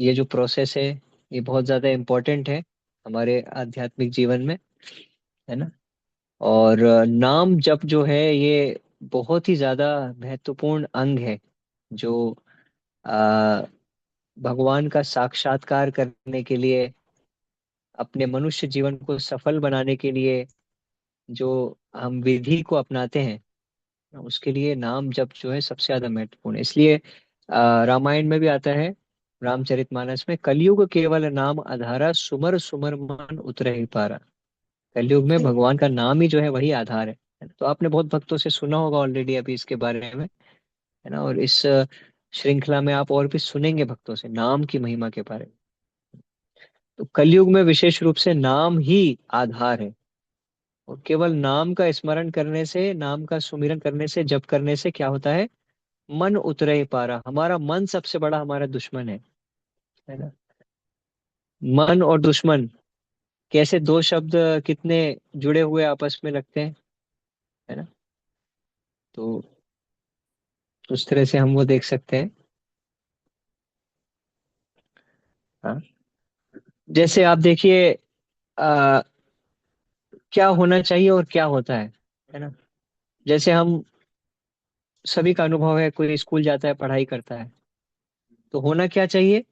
ये जो प्रोसेस है ये बहुत ज्यादा इम्पोर्टेंट है हमारे आध्यात्मिक जीवन में, है ना। और नाम जप जो है ये बहुत ही ज्यादा महत्वपूर्ण अंग है, जो आ, भगवान का साक्षात्कार करने के लिए, अपने मनुष्य जीवन को सफल बनाने के लिए जो हम विधि को अपनाते हैं, उसके लिए नाम जप जो है सबसे ज्यादा महत्वपूर्ण है। इसलिए रामायण में भी आता है, रामचरितमानस में, कलयुग केवल नाम आधारा, सुमर सुमर मन उतरहि पारा। कलयुग में भगवान का नाम ही जो है वही आधार है। तो आपने बहुत भक्तों से सुना होगा ऑलरेडी अभी इसके बारे में, है ना। और इस श्रृंखला में आप और भी सुनेंगे भक्तों से नाम की महिमा के बारे में। तो कलयुग में विशेष रूप से नाम ही आधार है। और केवल नाम का स्मरण करने से, नाम का सुमिरन करने से, जप करने से क्या होता है? मन उतरे ही पारा। हमारा मन सबसे बड़ा हमारा दुश्मन है ना। मन और दुश्मन कैसे दो शब्द कितने जुड़े हुए आपस में लगते हैं, है ना। तो उस तरह से हम वो देख सकते हैं। हाँ, जैसे आप देखिए आ, क्या होना चाहिए और क्या होता है ना। जैसे हम सभी का अनुभव है, कोई स्कूल जाता है, पढ़ाई करता है, तो होना क्या चाहिए?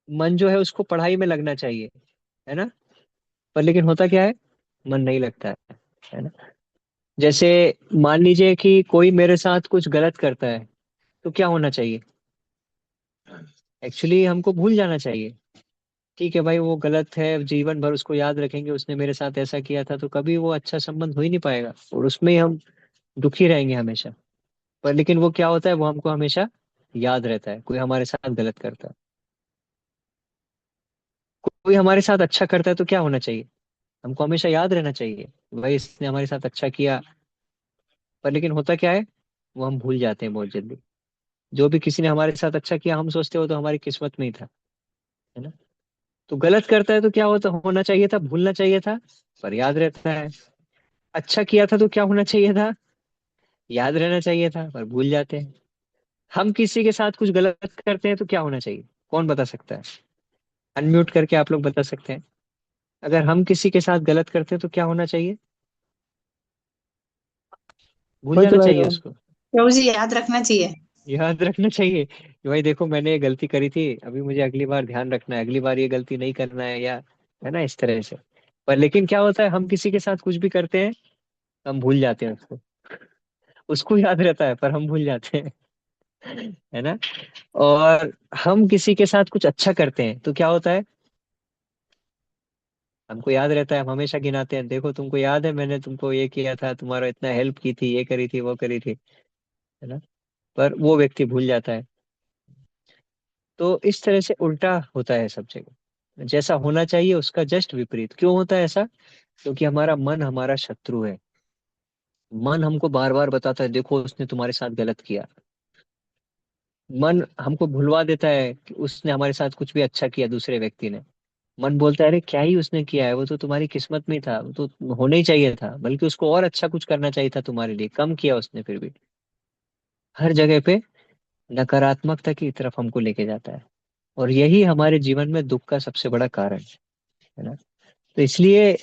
मन जो है उसको पढ़ाई में लगना चाहिए, है ना। पर लेकिन होता क्या है? मन नहीं लगता है ना। जैसे मान लीजिए कि कोई मेरे साथ कुछ गलत करता है, तो क्या होना चाहिए? एक्चुअली हमको भूल जाना चाहिए। ठीक है भाई, वो गलत है, जीवन भर उसको याद रखेंगे, उसने मेरे साथ ऐसा किया था, तो कभी वो अच्छा संबंध हो ही नहीं पाएगा और उसमें ही हम दुखी रहेंगे हमेशा। पर लेकिन वो क्या होता है, वो हमको हमेशा याद रहता है। कोई हमारे साथ गलत करता है, कोई हमारे साथ अच्छा करता है, तो क्या होना चाहिए? हमको हमेशा याद रहना चाहिए भाई इसने हमारे साथ अच्छा किया। पर लेकिन होता क्या है, वो हम भूल जाते हैं बहुत जल्दी। जो भी किसी ने हमारे साथ अच्छा किया, हम सोचते हो तो हमारी किस्मत में ही था, है ना। तो गलत करता है तो क्या होता, होना चाहिए था, भूलना चाहिए था, पर याद रहता है। अच्छा किया था तो क्या होना चाहिए था? याद रहना चाहिए था, पर भूल जाते हैं। हम किसी के साथ कुछ गलत करते हैं तो क्या होना चाहिए? कौन बता सकता है? अनम्यूट करके आप लोग बता सकते हैं। अगर हम किसी के साथ गलत करते हैं तो क्या होना चाहिए? भूल वही तो जाना भाई। चाहिए उसको। प्रभु जी याद रखना चाहिए। याद रखना चाहिए कि भाई देखो मैंने ये गलती करी थी, अभी मुझे अगली बार ध्यान रखना है, अगली बार ये गलती नहीं करना है, या है ना, इस तरह से। पर लेकिन क्या होता है, हम किसी के साथ कुछ भी करते हैं, हम भूल जाते हैं उसको। उसको याद रहता है पर हम भूल जाते हैं, है ना। और हम किसी के साथ कुछ अच्छा करते हैं तो क्या होता है? हमको याद रहता है, हम हमेशा गिनाते हैं, देखो तुमको याद है मैंने तुमको ये किया था, तुम्हारा इतना हेल्प की थी, ये करी थी, वो करी थी, है ना। पर वो व्यक्ति भूल जाता है। तो इस तरह से उल्टा होता है सब जगह। जैसा होना चाहिए उसका जस्ट विपरीत क्यों होता है ऐसा? क्योंकि हमारा मन हमारा शत्रु है। मन हमको बार बार बताता है देखो उसने तुम्हारे साथ गलत किया। मन हमको भुलवा देता है कि उसने हमारे साथ कुछ भी अच्छा किया, दूसरे व्यक्ति ने। मन बोलता है अरे क्या ही उसने किया है, वो तो तुम्हारी किस्मत में ही था, वो तो होना ही चाहिए था, बल्कि उसको और अच्छा कुछ करना चाहिए था तुम्हारे लिए, कम किया उसने फिर भी। हर जगह पे नकारात्मकता की तरफ हमको लेके जाता है। और यही हमारे जीवन में दुख का सबसे बड़ा कारण है ना। तो इसलिए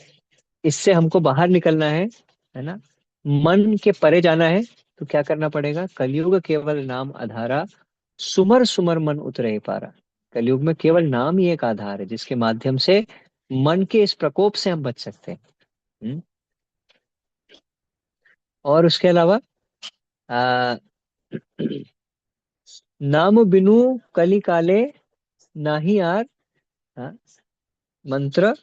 इससे हमको बाहर निकलना है ना। मन के परे जाना है। तो क्या करना पड़ेगा? कलयुग केवल नाम आधारा, सुमर सुमर मन उतरे पारा। कलयुग में केवल नाम ही एक आधार है जिसके माध्यम से मन के इस प्रकोप से हम बच सकते हैं। हम्म? और उसके अलावा आ, नाम बिनु कली काले नाही आर, हाँ, मंत्र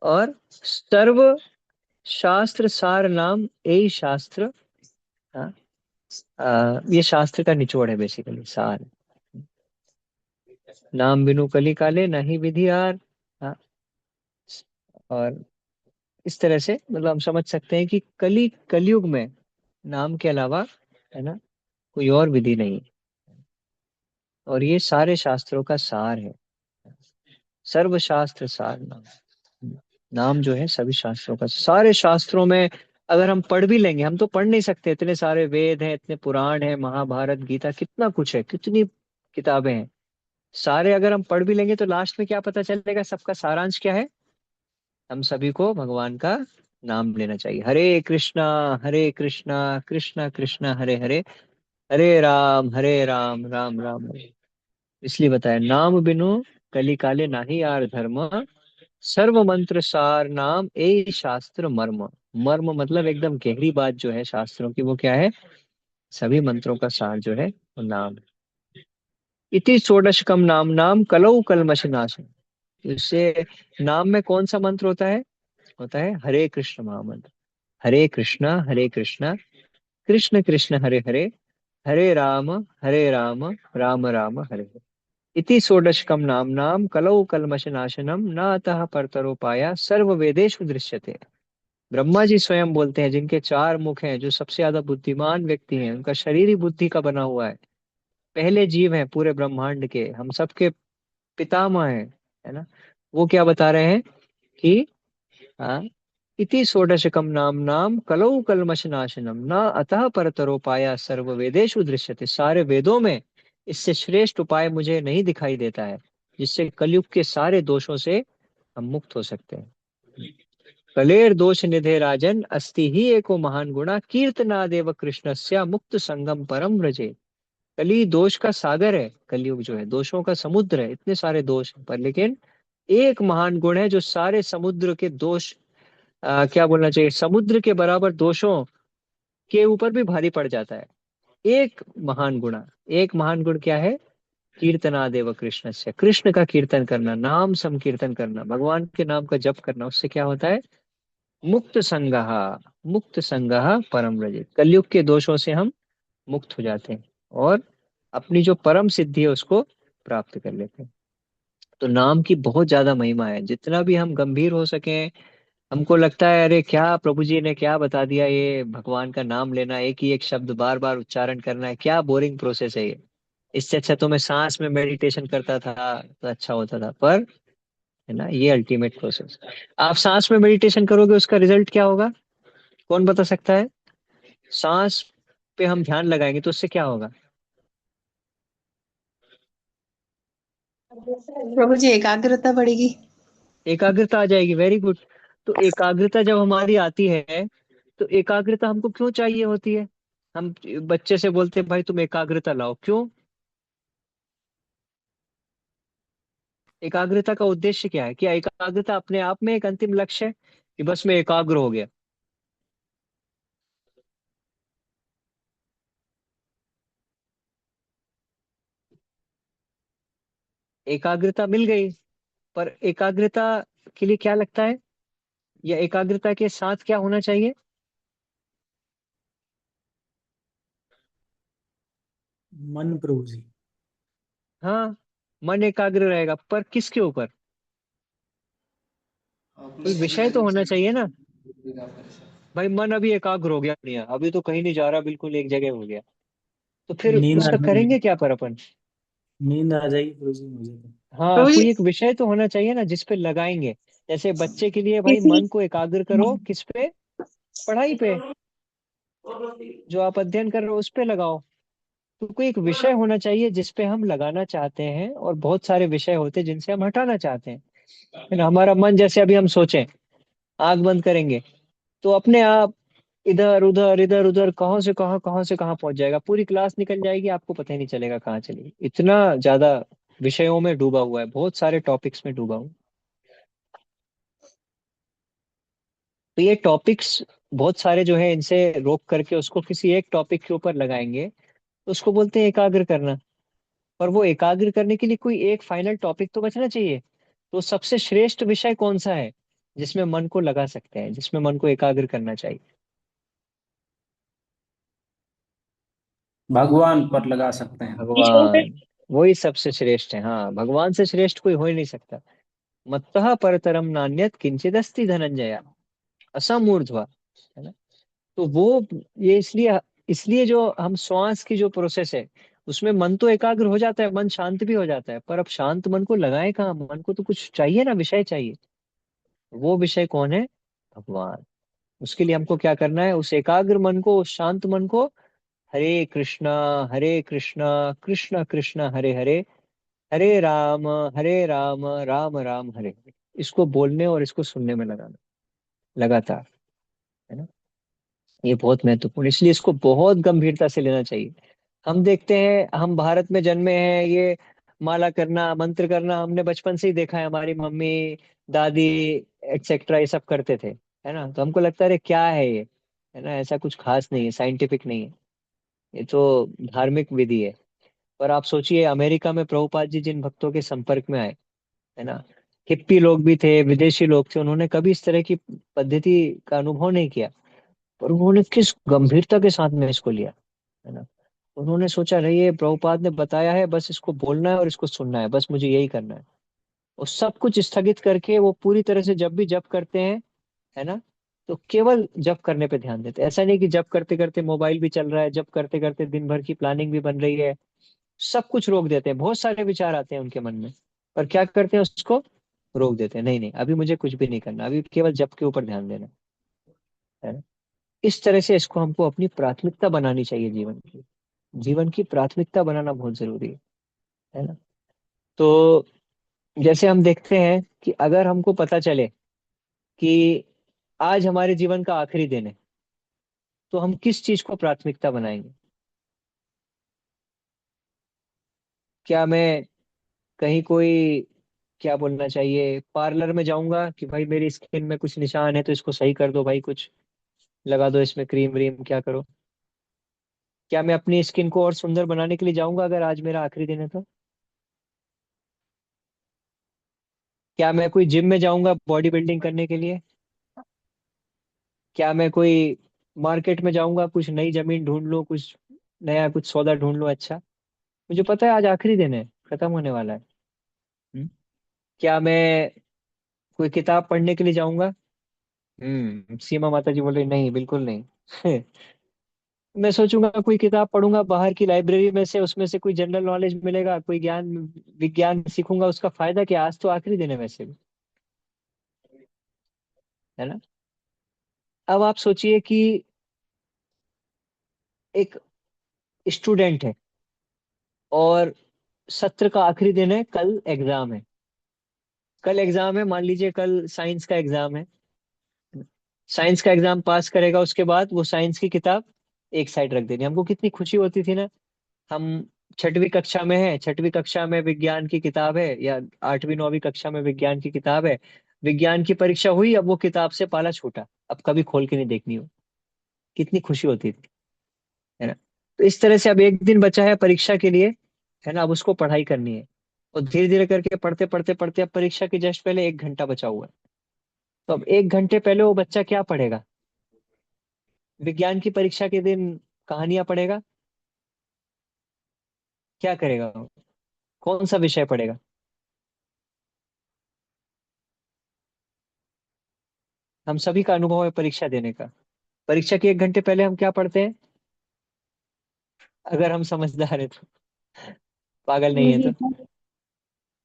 और सर्व शास्त्र सार नाम ए शास्त्र। हाँ, ये शास्त्र का निचोड़ है, बेसिकली सार। नाम बिनु कली काले नहीं विधि आर। हाँ, और इस तरह से मतलब हम समझ सकते हैं कि कलयुग में नाम के अलावा, है ना, कोई और विधि नहीं। और ये सारे शास्त्रों का सार है। सर्वशास्त्र सार नाम। नाम जो है सभी शास्त्रों का, सारे शास्त्रों में अगर हम पढ़ भी लेंगे, हम तो पढ़ नहीं सकते, इतने सारे वेद हैं, इतने पुराण है, महाभारत गीता, कितना कुछ है, कितनी किताबें हैं। सारे अगर हम पढ़ भी लेंगे तो लास्ट में क्या पता चलेगा, सबका सारांश क्या है? हम सभी को भगवान का नाम लेना चाहिए। हरे कृष्णा कृष्णा कृष्णा हरे हरे, हरे राम राम राम हरे। इसलिए बताया, नाम बिनु कली काले नाही यार धर्म, सर्व मंत्र सार नाम ए शास्त्र मर्म। मर्म मतलब एकदम गहरी बात जो है शास्त्रों की, वो क्या है? सभी मंत्रों का सार जो है वो नाम है। इति षोडशकम नाम नाम कलौ कलमश नाशम। इससे नाम में कौन सा मंत्र होता है? होता है हरे कृष्ण महामंत्र। हरे कृष्णा कृष्ण कृष्ण हरे हरे, हरे राम राम राम हरे हरे। इति षोडशकम नाम नाम कलौ कलमश नाशनम न अतः परतरोपाया सर्व वेदेषु दृश्यते। ब्रह्मा जी स्वयं बोलते हैं, जिनके चार मुख हैं, जो सबसे ज्यादा बुद्धिमान व्यक्ति हैं, उनका शरीर ही बुद्धि का बना हुआ है, पहले जीव हैं पूरे ब्रह्मांड के, हम सबके पितामह हैं, है ना? वो क्या बता रहे हैं कि हाँ, इति षोडशकम नाम नाम कलौ कलमश नाशनम न अतः परतरोपाया सर्व वेदेषु दृश्यते। सारे वेदों में इससे श्रेष्ठ उपाय मुझे नहीं दिखाई देता है, जिससे कलयुग के सारे दोषों से हम मुक्त हो सकते हैं। कलेर दोष निधे राजन अस्ति ही एको महान गुणा कीर्तनादेव कृष्णस्य मुक्त संगम परम व्रजे। कली दोष का सागर है, कलयुग जो है दोषों का समुद्र है, इतने सारे दोष हैं, पर लेकिन एक महान गुण है जो सारे समुद्र के दोष, क्या बोलना चाहिए, समुद्र के बराबर दोषों के ऊपर भी भारी पड़ जाता है। एक महान गुण, एक महान गुण क्या है? कीर्तनादेव कृष्ण से, कृष्ण का कीर्तन करना, नाम संकीर्तन करना, भगवान के नाम का जप करना, उससे क्या होता है? मुक्त संगः, मुक्त संगः परम रजत। कलयुग के दोषों से हम मुक्त हो जाते हैं और अपनी जो परम सिद्धि है उसको प्राप्त कर लेते हैं। तो नाम की बहुत ज्यादा महिमा है, जितना भी हम गंभीर हो सके, हमको लगता है अरे क्या प्रभु जी ने क्या बता दिया, ये भगवान का नाम लेना, एक ही एक शब्द बार बार उच्चारण करना है, क्या बोरिंग प्रोसेस है ये। इससे अच्छा तो मैं सांस में मेडिटेशन करता था तो अच्छा होता था। पर है ना, ये अल्टीमेट प्रोसेस। आप सांस में मेडिटेशन करोगे, उसका रिजल्ट क्या होगा? कौन बता सकता है? सांस पे हम ध्यान लगाएंगे तो उससे क्या होगा? प्रभु जी, एकाग्रता बढ़ेगी। एकाग्रता आ जाएगी, वेरी गुड। तो एकाग्रता जब हमारी आती है, तो एकाग्रता हमको क्यों चाहिए होती है? हम बच्चे से बोलते हैं भाई तुम एकाग्रता लाओ, क्यों? एकाग्रता का उद्देश्य क्या है? क्या एकाग्रता अपने आप में एक अंतिम लक्ष्य है कि बस मैं एकाग्र हो गया? एकाग्रता मिल गई, पर एकाग्रता के लिए क्या लगता है, या एकाग्रता के साथ क्या होना चाहिए? मन प्रभु जी। हाँ, मन एकाग्र रहेगा, पर किसके ऊपर? कोई विषय तो होना चाहिए ना। भाई मन अभी एकाग्र हो गया, नहीं अभी तो कहीं नहीं जा रहा, बिल्कुल एक जगह हो गया, तो फिर नींद आ उसका जाएगी। करेंगे क्या पर अपन? नींद आ जाएगी प्रभु जी मुझे तो। हाँ, प्रभु जी, कोई एक विषय तो होना चाहिए ना जिस पे लगाएंगे। जैसे बच्चे के लिए भाई किसी मन को एकाग्र करो किस पे? पढ़ाई पे, जो आप अध्ययन कर रहे हो उस पे लगाओ। तो कोई एक विषय होना चाहिए जिस पे हम लगाना चाहते हैं, और बहुत सारे विषय होते हैं जिनसे हम हटाना चाहते हैं, है ना? हमारा मन, जैसे अभी हम सोचें, आंख बंद करेंगे तो अपने आप इधर उधर कहाँ से कहाँ पहुंच जाएगा, पूरी क्लास निकल जाएगी, आपको पता ही नहीं चलेगा कहाँ चली, इतना ज्यादा विषयों में डूबा हुआ है, बहुत सारे टॉपिक्स में डूबा हुआ है। तो ये टॉपिक्स बहुत सारे जो है, इनसे रोक करके उसको किसी एक टॉपिक के ऊपर लगाएंगे तो उसको बोलते हैं एकाग्र करना। पर वो एकाग्र करने के लिए कोई एक फाइनल टॉपिक तो बचना चाहिए। तो सबसे श्रेष्ठ विषय कौन सा है जिसमें मन को लगा सकते हैं, जिसमें मन को एकाग्र करना चाहिए? भगवान पर लगा सकते हैं। भगवान, वही सबसे श्रेष्ठ है। हाँ, भगवान से श्रेष्ठ कोई हो ही नहीं सकता। मत्तः परतरम नान्यत किंचिदस्ति धनंजय असमूर्ध्वा, है ना? तो वो, ये इसलिए, इसलिए जो हम श्वास की जो प्रोसेस है उसमें मन तो एकाग्र हो जाता है, मन शांत भी हो जाता है, पर अब शांत मन को लगाए कहाँ? मन को तो कुछ चाहिए ना, विषय चाहिए। वो विषय कौन है? भगवान। उसके लिए हमको क्या करना है, उस एकाग्र मन को, उस शांत मन को, हरे कृष्णा कृष्ण कृष्ण हरे हरे, हरे राम राम राम हरे हरे, इसको बोलने और इसको सुनने में लगाना लगातार, है ना। ये बहुत महत्वपूर्ण, इसलिए इसको बहुत गंभीरता से लेना चाहिए। हम देखते हैं, हम भारत में जन्मे हैं, ये माला करना, मंत्र करना हमने बचपन से ही देखा है, हमारी मम्मी, दादी एक्सेट्रा ये सब करते थे, है ना। तो हमको लगता है अरे क्या है ये, है ना, ऐसा कुछ खास नहीं है, साइंटिफिक नहीं है, ये तो धार्मिक विधि है। पर आप सोचिए, अमेरिका में प्रभुपाद जी जिन भक्तों के संपर्क में आए, है ना, हिप्पी लोग भी थे, विदेशी लोग थे, उन्होंने कभी इस तरह की पद्धति का अनुभव नहीं किया, पर उन्होंने किस गंभीरता के साथ में इसको लिया, है ना। उन्होंने सोचा नहीं, ये प्रभुपाद ने बताया है, बस इसको बोलना है और इसको सुनना है, बस मुझे यही करना है। और सब कुछ स्थगित करके वो पूरी तरह से जब भी जप करते हैं, है ना, तो केवल जप करने पे ध्यान देते हैं। ऐसा नहीं कि जप करते करते मोबाइल भी चल रहा है, जप करते करते दिन भर की प्लानिंग भी बन रही है, सब कुछ रोक देते हैं, बहुत सारे विचार आते हैं उनके मन में, पर क्या करते हैं, उसको रोक देते हैं, नहीं नहीं अभी मुझे कुछ भी नहीं करना, अभी केवल जप के ऊपर ध्यान देना है ना। इस तरह से इसको हमको अपनी प्राथमिकता बनानी चाहिए, जीवन की, जीवन की प्राथमिकता बनाना बहुत जरूरी है ना। तो जैसे हम देखते हैं कि अगर हमको पता चले कि आज हमारे जीवन का आखिरी दिन है, तो हम किस चीज को प्राथमिकता बनाएंगे। क्या मैं कहीं कोई, क्या बोलना चाहिए, पार्लर में जाऊंगा कि भाई मेरी स्किन में कुछ निशान है तो इसको सही कर दो भाई, कुछ लगा दो इसमें क्रीम व्रीम, क्या करो। क्या मैं अपनी स्किन को और सुंदर बनाने के लिए जाऊंगा अगर आज मेरा आखिरी दिन है तो। क्या मैं कोई जिम में जाऊंगा बॉडी बिल्डिंग करने के लिए। क्या मैं कोई मार्केट में जाऊंगा, कुछ नई जमीन ढूंढ लूं, कुछ नया कुछ सौदा ढूंढ लूं अच्छा, मुझे पता है आज आखिरी दिन है, खत्म होने वाला है। हम्म? क्या मैं कोई किताब पढ़ने के लिए जाऊंगा। सीमा माता जी बोल रही नहीं, बिल्कुल नहीं। मैं सोचूंगा कोई किताब पढ़ूंगा बाहर की लाइब्रेरी में से, उसमें से कोई जनरल नॉलेज मिलेगा, कोई ज्ञान विज्ञान सीखूंगा, उसका फायदा क्या, आज तो आखिरी दिन है वैसे भी, है ना। अब आप सोचिए कि एक स्टूडेंट है और सत्र का आखिरी दिन है, कल एग्जाम है, कल एग्जाम है, मान लीजिए कल साइंस का एग्जाम है। साइंस का एग्जाम पास करेगा, उसके बाद वो साइंस की किताब एक साइड रख देनी, हमको कितनी खुशी होती थी ना। हम छठवीं कक्षा में है, छठवीं कक्षा में विज्ञान की किताब है, या आठवीं नौवीं कक्षा में विज्ञान की किताब है, विज्ञान की परीक्षा हुई, अब वो किताब से पाला छूटा, अब कभी खोल के नहीं देखनी हो, कितनी खुशी होती थी, है ना। तो इस तरह से अब एक दिन बचा है परीक्षा के लिए, है ना, अब उसको पढ़ाई करनी है, और धीरे धीरे करके पढ़ते पढ़ते पढ़ते अब परीक्षा के जस्ट पहले 1 घंटा बचा हुआ है। तो अब 1 घंटे पहले वो बच्चा क्या पढ़ेगा, विज्ञान की परीक्षा के दिन कहानियां पढ़ेगा, क्या करेगा वो? कौन सा विषय पढ़ेगा। हम सभी का अनुभव है परीक्षा देने का, परीक्षा के 1 घंटे पहले हम क्या पढ़ते हैं, अगर हम समझदार है तो, पागल नहीं है तो। रिवीजन।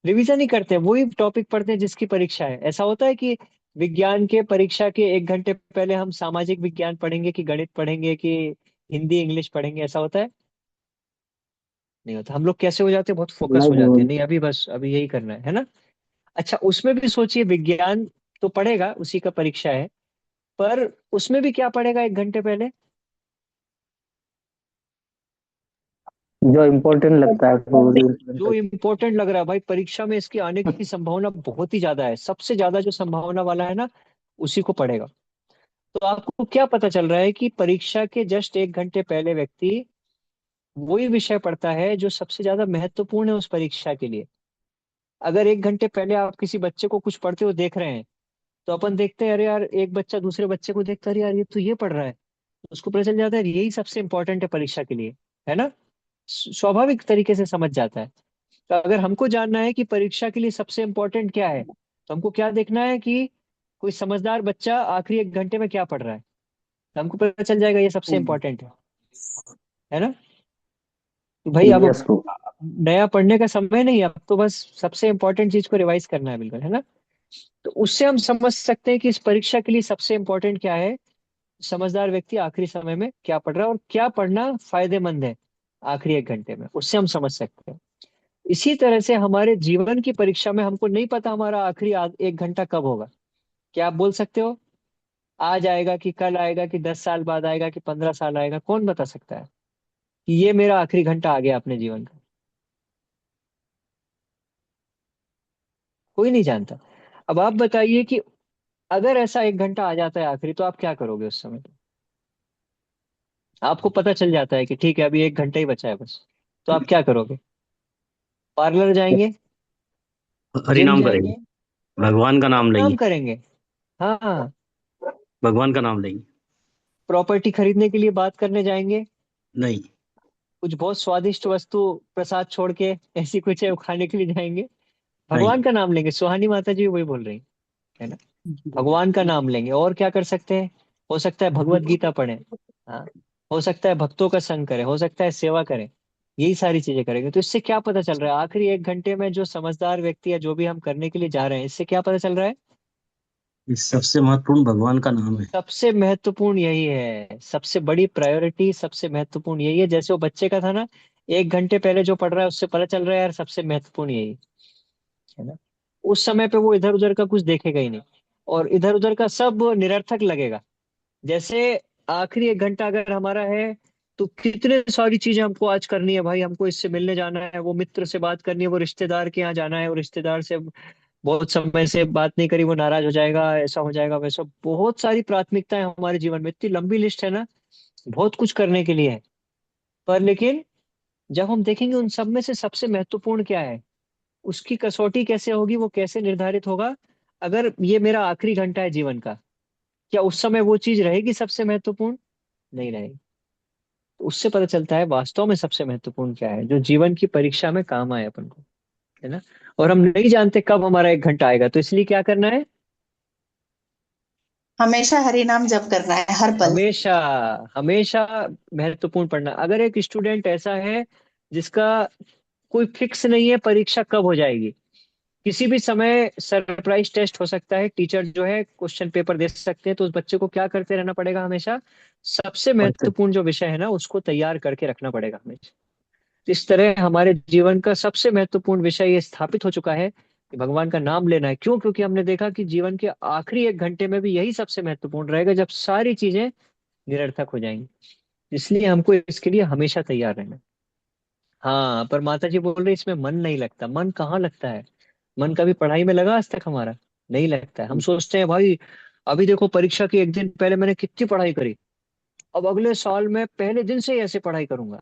रिवीजन ही करते हैं, वही टॉपिक पढ़ते हैं जिसकी परीक्षा है। ऐसा होता है कि विज्ञान के परीक्षा के 1 घंटे पहले हम सामाजिक विज्ञान पढ़ेंगे कि गणित पढ़ेंगे कि हिंदी इंग्लिश पढ़ेंगे, ऐसा होता है, नहीं होता। हम लोग कैसे हो जाते हैं, बहुत फोकस हो जाते हैं, नहीं। नहीं अभी बस अभी यही करना है ना। अच्छा, उसमें भी सोचिए, विज्ञान तो पढ़ेगा, उसी का परीक्षा है, पर उसमें भी क्या पढ़ेगा 1 घंटे पहले, जो इम्पोर्टेंट लगता है वो जो इम्पोर्टेंट लग रहा है भाई, परीक्षा में इसके आने की संभावना बहुत ही ज्यादा है, सबसे ज्यादा जो संभावना वाला है ना, उसी को पढ़ेगा। तो आपको क्या पता चल रहा है कि परीक्षा के जस्ट 1 घंटे पहले व्यक्ति वही विषय पढ़ता है जो सबसे ज्यादा महत्वपूर्ण है उस परीक्षा के लिए। अगर 1 घंटे पहले आप किसी बच्चे को कुछ पढ़ते हुए देख रहे हैं, तो अपन देखते हैं अरे यार, एक बच्चा दूसरे बच्चे को देखता है, अरे यार ये तो ये पढ़ रहा है, तो उसको पता चल जाता है यही सबसे इंपॉर्टेंट है परीक्षा के लिए, है ना। स्वाभाविक तरीके से समझ जाता है। तो अगर हमको जानना है कि परीक्षा के लिए सबसे इंपॉर्टेंट क्या है, तो हमको क्या देखना है कि कोई समझदार बच्चा आखिरी 1 घंटे में क्या पढ़ रहा है, तो हमको पता चल जाएगा ये सबसे इंपॉर्टेंट है ना। तो भाई अब यस ब्रो। नया पढ़ने का समय नहीं है, अब तो बस सबसे इंपॉर्टेंट चीज को रिवाइज करना है, बिल्कुल, है ना। तो उससे हम समझ सकते हैं कि इस परीक्षा के लिए सबसे इंपॉर्टेंट क्या है, समझदार व्यक्ति आखिरी समय में क्या पढ़ रहा है और क्या पढ़ना फायदेमंद है आखिरी एक घंटे में, उससे हम समझ सकते हैं। इसी तरह से हमारे जीवन की परीक्षा में हमको नहीं पता हमारा आखिरी एक घंटा कब होगा। क्या आप बोल सकते हो आज आएगा कि कल आएगा कि 10 साल बाद आएगा कि 15 साल आएगा? कौन बता सकता है कि ये मेरा आखिरी घंटा आ गया अपने जीवन का? कोई नहीं जानता। अब आप बताइए कि अगर ऐसा एक घंटा आ जाता है आखिरी, तो आप क्या करोगे उस समय? आपको पता चल जाता है कि ठीक है अभी एक घंटा ही बचा है बस, तो आप क्या करोगे? पार्लर जाएंगे? हरि जिम नाम करेंगे। जाएंगे? भगवान का नाम नाम लेंगे। करेंगे। हाँ। भगवान का नाम लेंगे। प्रॉपर्टी खरीदने के लिए बात करने जाएंगे? नहीं। कुछ बहुत स्वादिष्ट वस्तु प्रसाद छोड़ के ऐसी कुछ है वो खाने के लिए जाएंगे? नहीं। भगवान का नाम लेंगे। सुहानी माता जी वही बोल रही है ना। भगवान का नाम लेंगे और क्या कर सकते हैं? हो सकता है भगवत गीता पढ़ें। हाँ। हो सकता है भक्तों का संग करें, हो सकता है सेवा करें। यही सारी चीजें करेंगे। तो इससे क्या पता चल रहा है आखिरी एक घंटे में जो समझदार व्यक्ति है जो भी हम करने के लिए जा रहे हैं, इससे क्या पता चल रहा है? इस सबसे महत्वपूर्ण भगवान का नाम है। सबसे महत्वपूर्ण यही है, सबसे बड़ी प्रायोरिटी, सबसे महत्वपूर्ण यही है। जैसे वो बच्चे का था ना, एक घंटे पहले जो पढ़ रहा है उससे पता चल रहा है यार सबसे महत्वपूर्ण यही है ना। उस समय पे वो इधर उधर का कुछ देखेगा ही नहीं, और इधर उधर का सब निरर्थक लगेगा। जैसे आखिरी एक घंटा अगर हमारा है, तो कितने सारी चीजें हमको आज करनी है भाई। हमको इससे मिलने जाना है, वो मित्र से बात करनी है, वो रिश्तेदार के यहाँ जाना है, वो रिश्तेदार से बहुत समय से बात नहीं करी, वो नाराज हो जाएगा, ऐसा हो जाएगा वैसा। बहुत सारी प्राथमिकताएं हमारे जीवन में, इतनी लंबी लिस्ट है ना, बहुत कुछ करने के लिए है। पर लेकिन जब हम देखेंगे उन सब में से सबसे महत्वपूर्ण क्या है, उसकी कसौटी कैसे होगी, वो कैसे निर्धारित होगा। अगर ये मेरा आखिरी घंटा है जीवन का, क्या उस समय वो चीज रहेगी सबसे महत्वपूर्ण? नहीं रहेगी। तो उससे पता चलता है वास्तव में सबसे महत्वपूर्ण क्या है, जो जीवन की परीक्षा में काम आए अपन को, है ना। और हम नहीं जानते कब हमारा एक घंटा आएगा, तो इसलिए क्या करना है? हमेशा हरि नाम जप करना है हर पल। हमेशा, हमेशा महत्वपूर्ण पढ़ना। अगर एक स्टूडेंट ऐसा है जिसका कोई फिक्स नहीं है परीक्षा कब हो जाएगी, किसी भी समय सरप्राइज टेस्ट हो सकता है, टीचर जो है क्वेश्चन पेपर दे सकते हैं, तो उस बच्चे को क्या करते रहना पड़ेगा हमेशा? सबसे पढ़ते। महत्वपूर्ण जो विषय है ना उसको तैयार करके रखना पड़ेगा हमेशा। इस तरह हमारे जीवन का सबसे महत्वपूर्ण विषय ये स्थापित हो चुका है कि भगवान का नाम लेना है। क्यों? क्योंकि हमने देखा कि जीवन के आखिरी एक घंटे में भी यही सबसे महत्वपूर्ण रहेगा, जब सारी चीजें निरर्थक हो जाएंगी। इसलिए हमको इसके लिए हमेशा तैयार रहना है। हाँ, पर माता जी बोल रही इसमें मन नहीं लगता। मन कहाँ लगता है? मन कभी पढ़ाई में लगा आज तक हमारा? नहीं लगता है। हम सोचते हैं भाई अभी देखो परीक्षा के एक दिन पहले मैंने कितनी पढ़ाई करी, अब अगले साल मैं पहले दिन से ही ऐसे पढ़ाई करूंगा।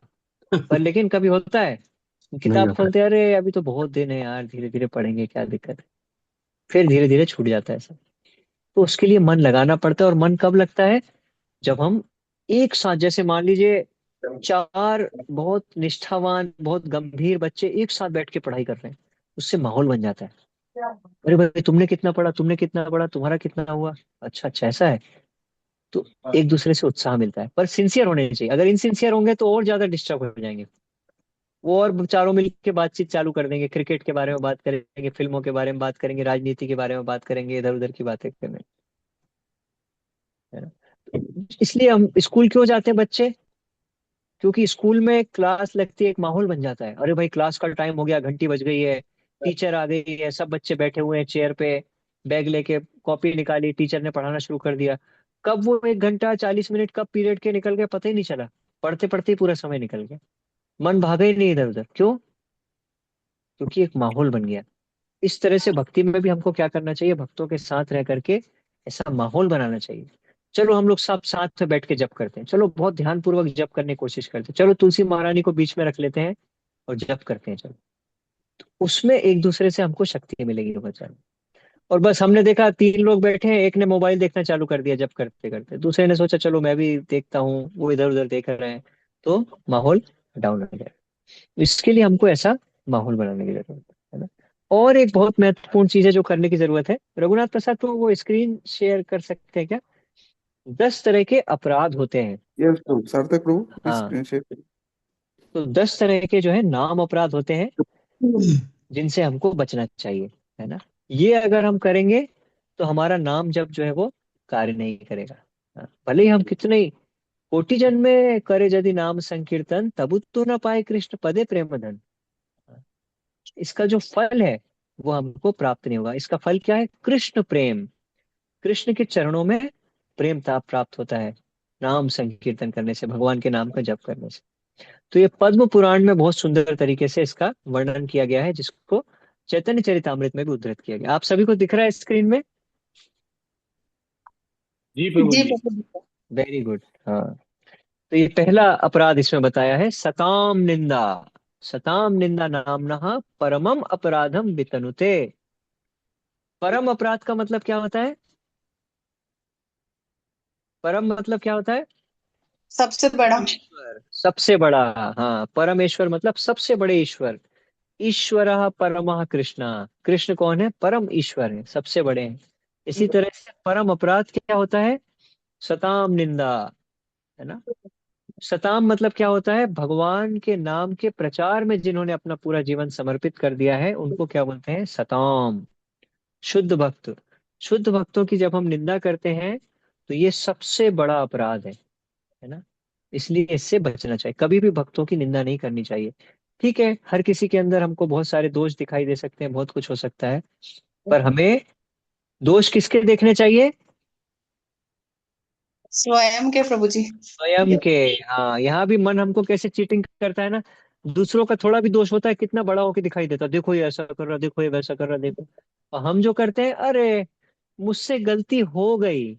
पर लेकिन कभी होता है? नहीं किताब होता। खोलते हैं, अरे अभी तो बहुत दिन है यार, धीरे धीरे पढ़ेंगे, क्या दिक्कत है। फिर धीरे धीरे छूट जाता है सब। तो उसके लिए मन लगाना पड़ता है। और मन कब लगता है? जब हम एक साथ, जैसे मान लीजिए चार बहुत निष्ठावान बहुत गंभीर बच्चे एक साथ बैठ के पढ़ाई कर रहे हैं, उससे माहौल बन जाता है। अरे भाई तुमने कितना पढ़ा, तुमने कितना पढ़ा, तुम्हारा कितना हुआ, अच्छा अच्छा ऐसा है। तो एक दूसरे से उत्साह मिलता है। पर सिंसियर होने चाहिए, अगर इनसिंसियर होंगे तो और ज्यादा डिस्टर्ब हो जाएंगे। वो और चारों मिल के बातचीत चालू कर देंगे, क्रिकेट के बारे में बात करेंगे, फिल्मों के बारे में बात करेंगे, राजनीति के बारे में बात करेंगे, इधर उधर की बातें करेंगे, है ना। इसलिए हम स्कूल क्यों जाते हैं बच्चे? क्योंकि स्कूल में क्लास लगती है, एक माहौल बन जाता है। अरे भाई क्लास का टाइम हो गया, घंटी बज गई है, टीचर आ गई है, सब बच्चे बैठे हुए हैं चेयर पे, बैग लेके कॉपी निकाली, टीचर ने पढ़ाना शुरू कर दिया। कब वो 1 घंटा 40 मिनट कब पीरियड के निकल गए पता ही नहीं चला। पढ़ते पढ़ते ही पूरा समय निकल गया, मन भागा ही नहीं इधर उधर। क्यों? क्योंकि एक माहौल बन गया। इस तरह से भक्ति में भी हमको क्या करना चाहिए? भक्तों के साथ रह करके ऐसा माहौल बनाना चाहिए। चलो हम लोग सब साथ में बैठ के जप करते हैं, चलो बहुत ध्यान पूर्वक जप करने की कोशिश करते हैं, चलो तुलसी महारानी को बीच में रख लेते हैं और जप करते हैं। चलो उसमें एक दूसरे से हमको शक्ति मिलेगी बहुत ज्यादा। और बस हमने देखा 3 लोग बैठे हैं, एक ने मोबाइल देखना चालू कर दिया जब करते करते, दूसरे ने सोचा चलो मैं भी देखता हूँ, वो इधर उधर देख रहे हैं, तो माहौल डाउन हो जाएगा। इसके लिए हमको ऐसा माहौल बनाने की जरूरत है ना। और एक बहुत महत्वपूर्ण चीज है जो करने की जरूरत है, रघुनाथ प्रसाद को वो स्क्रीन शेयर कर सकते हैं क्या? 10 तरह के अपराध होते हैं। यस प्रभु, सार्थक प्रभु, प्लीज हाँ। Screen share. तो 10 तरह के जो है नाम अपराध होते हैं जिनसे हमको बचना चाहिए, है ना। ये अगर हम करेंगे तो हमारा नाम जब जो है वो कार्य नहीं करेगा। भले ही हम कितने ही कोटि जन्म में करे यदि नाम संकीर्तन, तब तो न पाए कृष्ण पदे प्रेम धन। इसका जो फल है वो हमको प्राप्त नहीं होगा। इसका फल क्या है? कृष्ण प्रेम। कृष्ण के चरणों में प्रेम प्राप्त होता है नाम संकीर्तन करने से, भगवान के नाम का जप करने से। तो ये पद्म पुराण में बहुत सुंदर तरीके से इसका वर्णन किया गया है, जिसको चैतन्य चरितामृत में भी उद्धृत किया गया। आप सभी को दिख रहा है स्क्रीन में? जी प्रभु जी जी। प्रभु जी। Very good. हाँ, तो ये पहला अपराध इसमें बताया है, सताम निंदा। सताम निंदा नामनः परमम अपराधम वितनुते। परम अपराध का मतलब क्या होता है? परम मतलब क्या होता है? सबसे बड़ा। ईश्वर, सबसे बड़ा। हाँ, परमेश्वर मतलब सबसे बड़े ईश्वर। ईश्वर परमः कृष्ण। कृष्ण कौन है? परम ईश्वर है, सबसे बड़े हैं। इसी तरह से परम अपराध क्या होता है? सताम निंदा, है ना। सताम मतलब क्या होता है? भगवान के नाम के प्रचार में जिन्होंने अपना पूरा जीवन समर्पित कर दिया है, उनको क्या बोलते हैं? सताम। शुद्ध भक्त। शुद्ध भक्तों की जब हम निंदा करते हैं तो ये सबसे बड़ा अपराध है ना। इसलिए इससे बचना चाहिए, कभी भी भक्तों की निंदा नहीं करनी चाहिए। ठीक है, हर किसी के अंदर हमको बहुत सारे दोष दिखाई दे सकते हैं, बहुत कुछ हो सकता है, पर हमें दोष किसके देखने चाहिए? स्वयं के प्रभु जी। स्वयं के। हाँ, यहाँ भी मन हमको कैसे चीटिंग करता है ना। दूसरों का थोड़ा भी दोष होता है, कितना बड़ा होके दिखाई देता है, देखो ये ऐसा कर रहा, देखो ये वैसा कर रहा, देखो। और हम जो करते हैं, अरे मुझसे गलती हो गई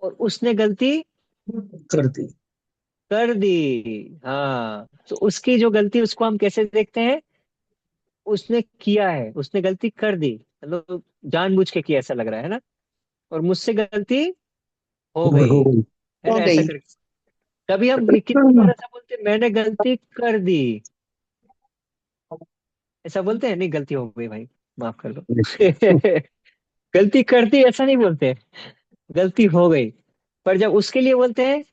और उसने गलती कर दी। कर दी। हाँ, तो उसकी जो गलती, उसको हम कैसे देखते हैं? उसने किया है, उसने गलती कर दी, मतलब जानबूझ के किया, ऐसा लग रहा है ना। और मुझसे गलती हो गई, हो गई। है हो ना, ऐसा गई। करके। कभी हम कितनी बार ऐसा बोलते हैं, मैंने गलती कर दी। ऐसा बोलते हैं? नहीं, गलती हो गई भाई, माफ कर दो। गलती कर दी ऐसा नहीं बोलते, गलती हो गई। पर जब उसके लिए बोलते हैं,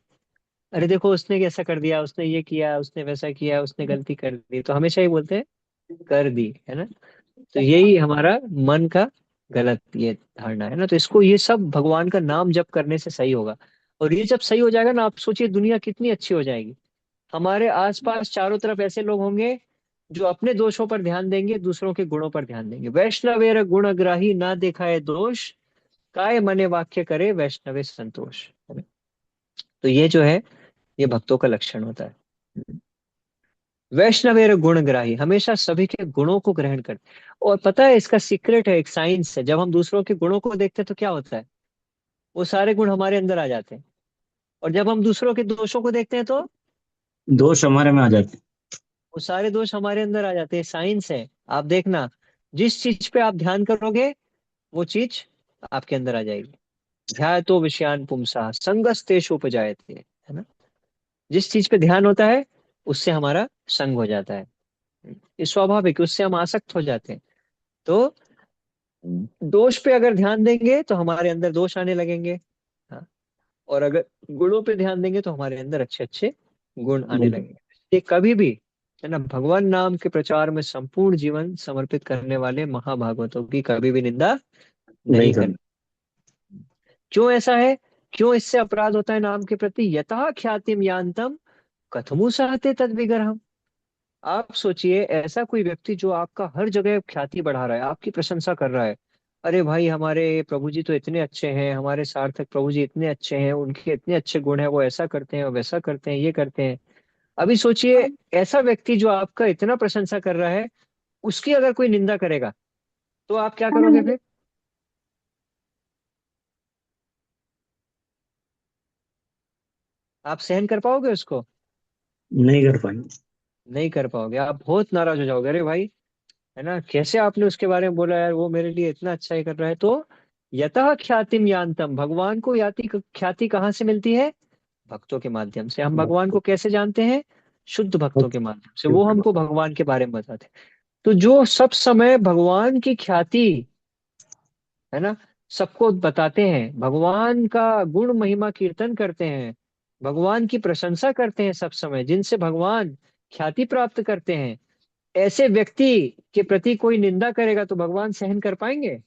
अरे देखो उसने ऐसा कर दिया, उसने ये किया, उसने वैसा किया, उसने गलती कर दी, तो हमेशा ही बोलते हैं कर दी, है ना। तो यही हमारा मन का गलत ये धारणा है ना। तो इसको, ये सब भगवान का नाम जप करने से सही होगा। और ये जब सही हो जाएगा ना, आप सोचिए दुनिया कितनी अच्छी हो जाएगी। हमारे आसपास चारों तरफ ऐसे लोग होंगे जो अपने दोषों पर ध्यान देंगे, दूसरों के गुणों पर ध्यान देंगे। वैष्णवेर गुणग्राही ना देखा है दोष, काय मने वाक्य करे वैष्णवे संतोष। तो ये जो है, ये भक्तों का लक्षण होता है। वैष्णवेर गुणग्राही, हमेशा सभी के गुणों को ग्रहण करते। और पता है, इसका सीक्रेट है, एक साइंस है। जब हम दूसरों के गुणों को देखते हैं तो क्या होता है? वो सारे गुण हमारे अंदर आ जाते हैं। और जब हम दूसरों के दोषों को देखते हैं तो दोष हमारे में आ जाते वो सारे दोष हमारे अंदर आ जाते हैं। साइंस है, आप देखना। जिस चीज पे आप ध्यान करोगे, वो चीज आपके अंदर आ जाएगी। ध्यातो विषयान पुंसा संगस्तेषु उपजायते, है ना। जिस चीज पे ध्यान होता है, उससे हमारा संग हो जाता है। ये स्वाभाविक है, उससे हम आसक्त हो जाते हैं। तो दोष पे अगर ध्यान देंगे तो हमारे अंदर दोष आने लगेंगे। हाँ, और अगर गुणों पे ध्यान देंगे तो हमारे अंदर अच्छे अच्छे गुण आने हैं। लगेंगे। ये कभी भी, है ना, भगवान नाम के प्रचार में संपूर्ण जीवन समर्पित करने वाले महाभागवतों की कभी भी निंदा नहीं नहीं करना। करनी। क्यों ऐसा है? क्यों इससे अपराध होता है नाम के प्रति? यतः ख्यातिम यान्तम कथमु सहते तद विग्रहम। आप सोचिए, ऐसा कोई व्यक्ति जो आपका हर जगह ख्याति बढ़ा रहा है, आपकी प्रशंसा कर रहा है, अरे भाई हमारे प्रभु जी तो इतने अच्छे हैं, हमारे सार्थक प्रभु जी इतने अच्छे हैं, उनके इतने अच्छे गुण हैं, वो ऐसा करते हैं, वैसा करते हैं, ये करते हैं। अभी सोचिए, ऐसा व्यक्ति जो आपका इतना प्रशंसा कर रहा है, उसकी अगर कोई निंदा करेगा तो आप क्या करोगे फिर? आप सहन कर पाओगे उसको? नहीं कर पाएंगे। नहीं कर पाओगे, आप बहुत नाराज हो जाओगे, अरे भाई, है ना, कैसे आपने उसके बारे में बोला यार, वो मेरे लिए इतना अच्छा ही कर रहा है। तो यतः ख्यातिम यान्तम, भगवान को याति ख्याति कहाँ से मिलती है? भक्तों के माध्यम से। हम भगवान को कैसे जानते हैं? शुद्ध भक्तों के माध्यम से, वो हमको भगवान के बारे में बताते हैं। तो जो सब समय भगवान की ख्याति, है ना, सबको बताते हैं, भगवान का गुण महिमा कीर्तन करते हैं, भगवान की प्रशंसा करते हैं सब समय, जिनसे भगवान ख्याति प्राप्त करते हैं, ऐसे व्यक्ति के प्रति कोई निंदा करेगा तो भगवान सहन कर पाएंगे?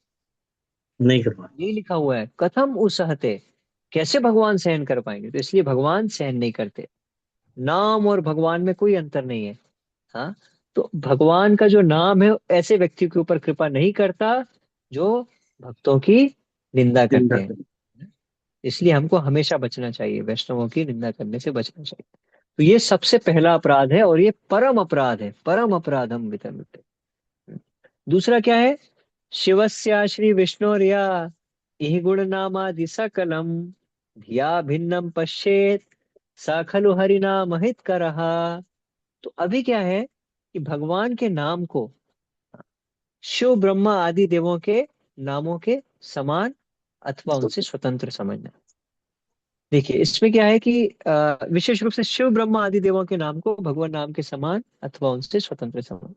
नहीं कर पाएंगे। यही लिखा हुआ है, कथम उसहते। कैसे भगवान सहन कर पाएंगे? तो इसलिए भगवान सहन नहीं करते। नाम और भगवान में कोई अंतर नहीं है। हाँ, तो भगवान का जो नाम है ऐसे व्यक्ति के ऊपर कृपा नहीं करता जो भक्तों की निंदा निंदा करते हैं। करें। इसलिए हमको हमेशा बचना चाहिए, वैष्णवों की निंदा करने से बचना चाहिए। तो ये सबसे पहला अपराध है, और ये परम अपराध है, परम अपराधम वितनुते। दूसरा क्या है? शिवस्या श्री विष्णुर्या इह गुण नामादि सकलम धिया भिन्नम पश्येत सा खलु हरिनाम हित करहा। तो अभी क्या है कि भगवान के नाम को शिव ब्रह्मा आदि देवों के नामों के समान अथवा उनसे स्वतंत्र समझना। देखिए इसमें क्या है कि विशेष रूप से शिव ब्रह्मा आदि देवों के नाम को भगवान नाम के समान अथवा उनसे स्वतंत्र समझना।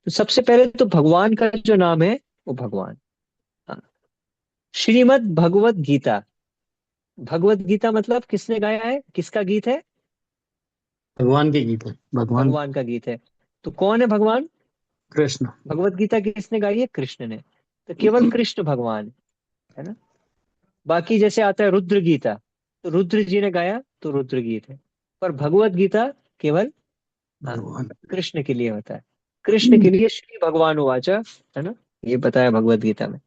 तो सबसे पहले तो भगवान का जो नाम है वो भगवान। हाँ। श्रीमद् भगवत गीता, भगवत गीता मतलब किसने गाया है, किसका गीत है? भगवान के गीत है, भगवान भगवान का गीत है। तो कौन है भगवान? कृष्ण। भगवत गीता किसने गाई है? कृष्ण ने। तो केवल कृष्ण भगवान है ना। बाकी जैसे आता है रुद्र गीता, तो रुद्र जी ने गाया तो रुद्र गीत है। पर भगवत गीता केवल, हाँ, भगवान कृष्ण के लिए होता है। कृष्ण के लिए श्री भगवान उवाचा, है ना, ये बताया भगवत गीता में।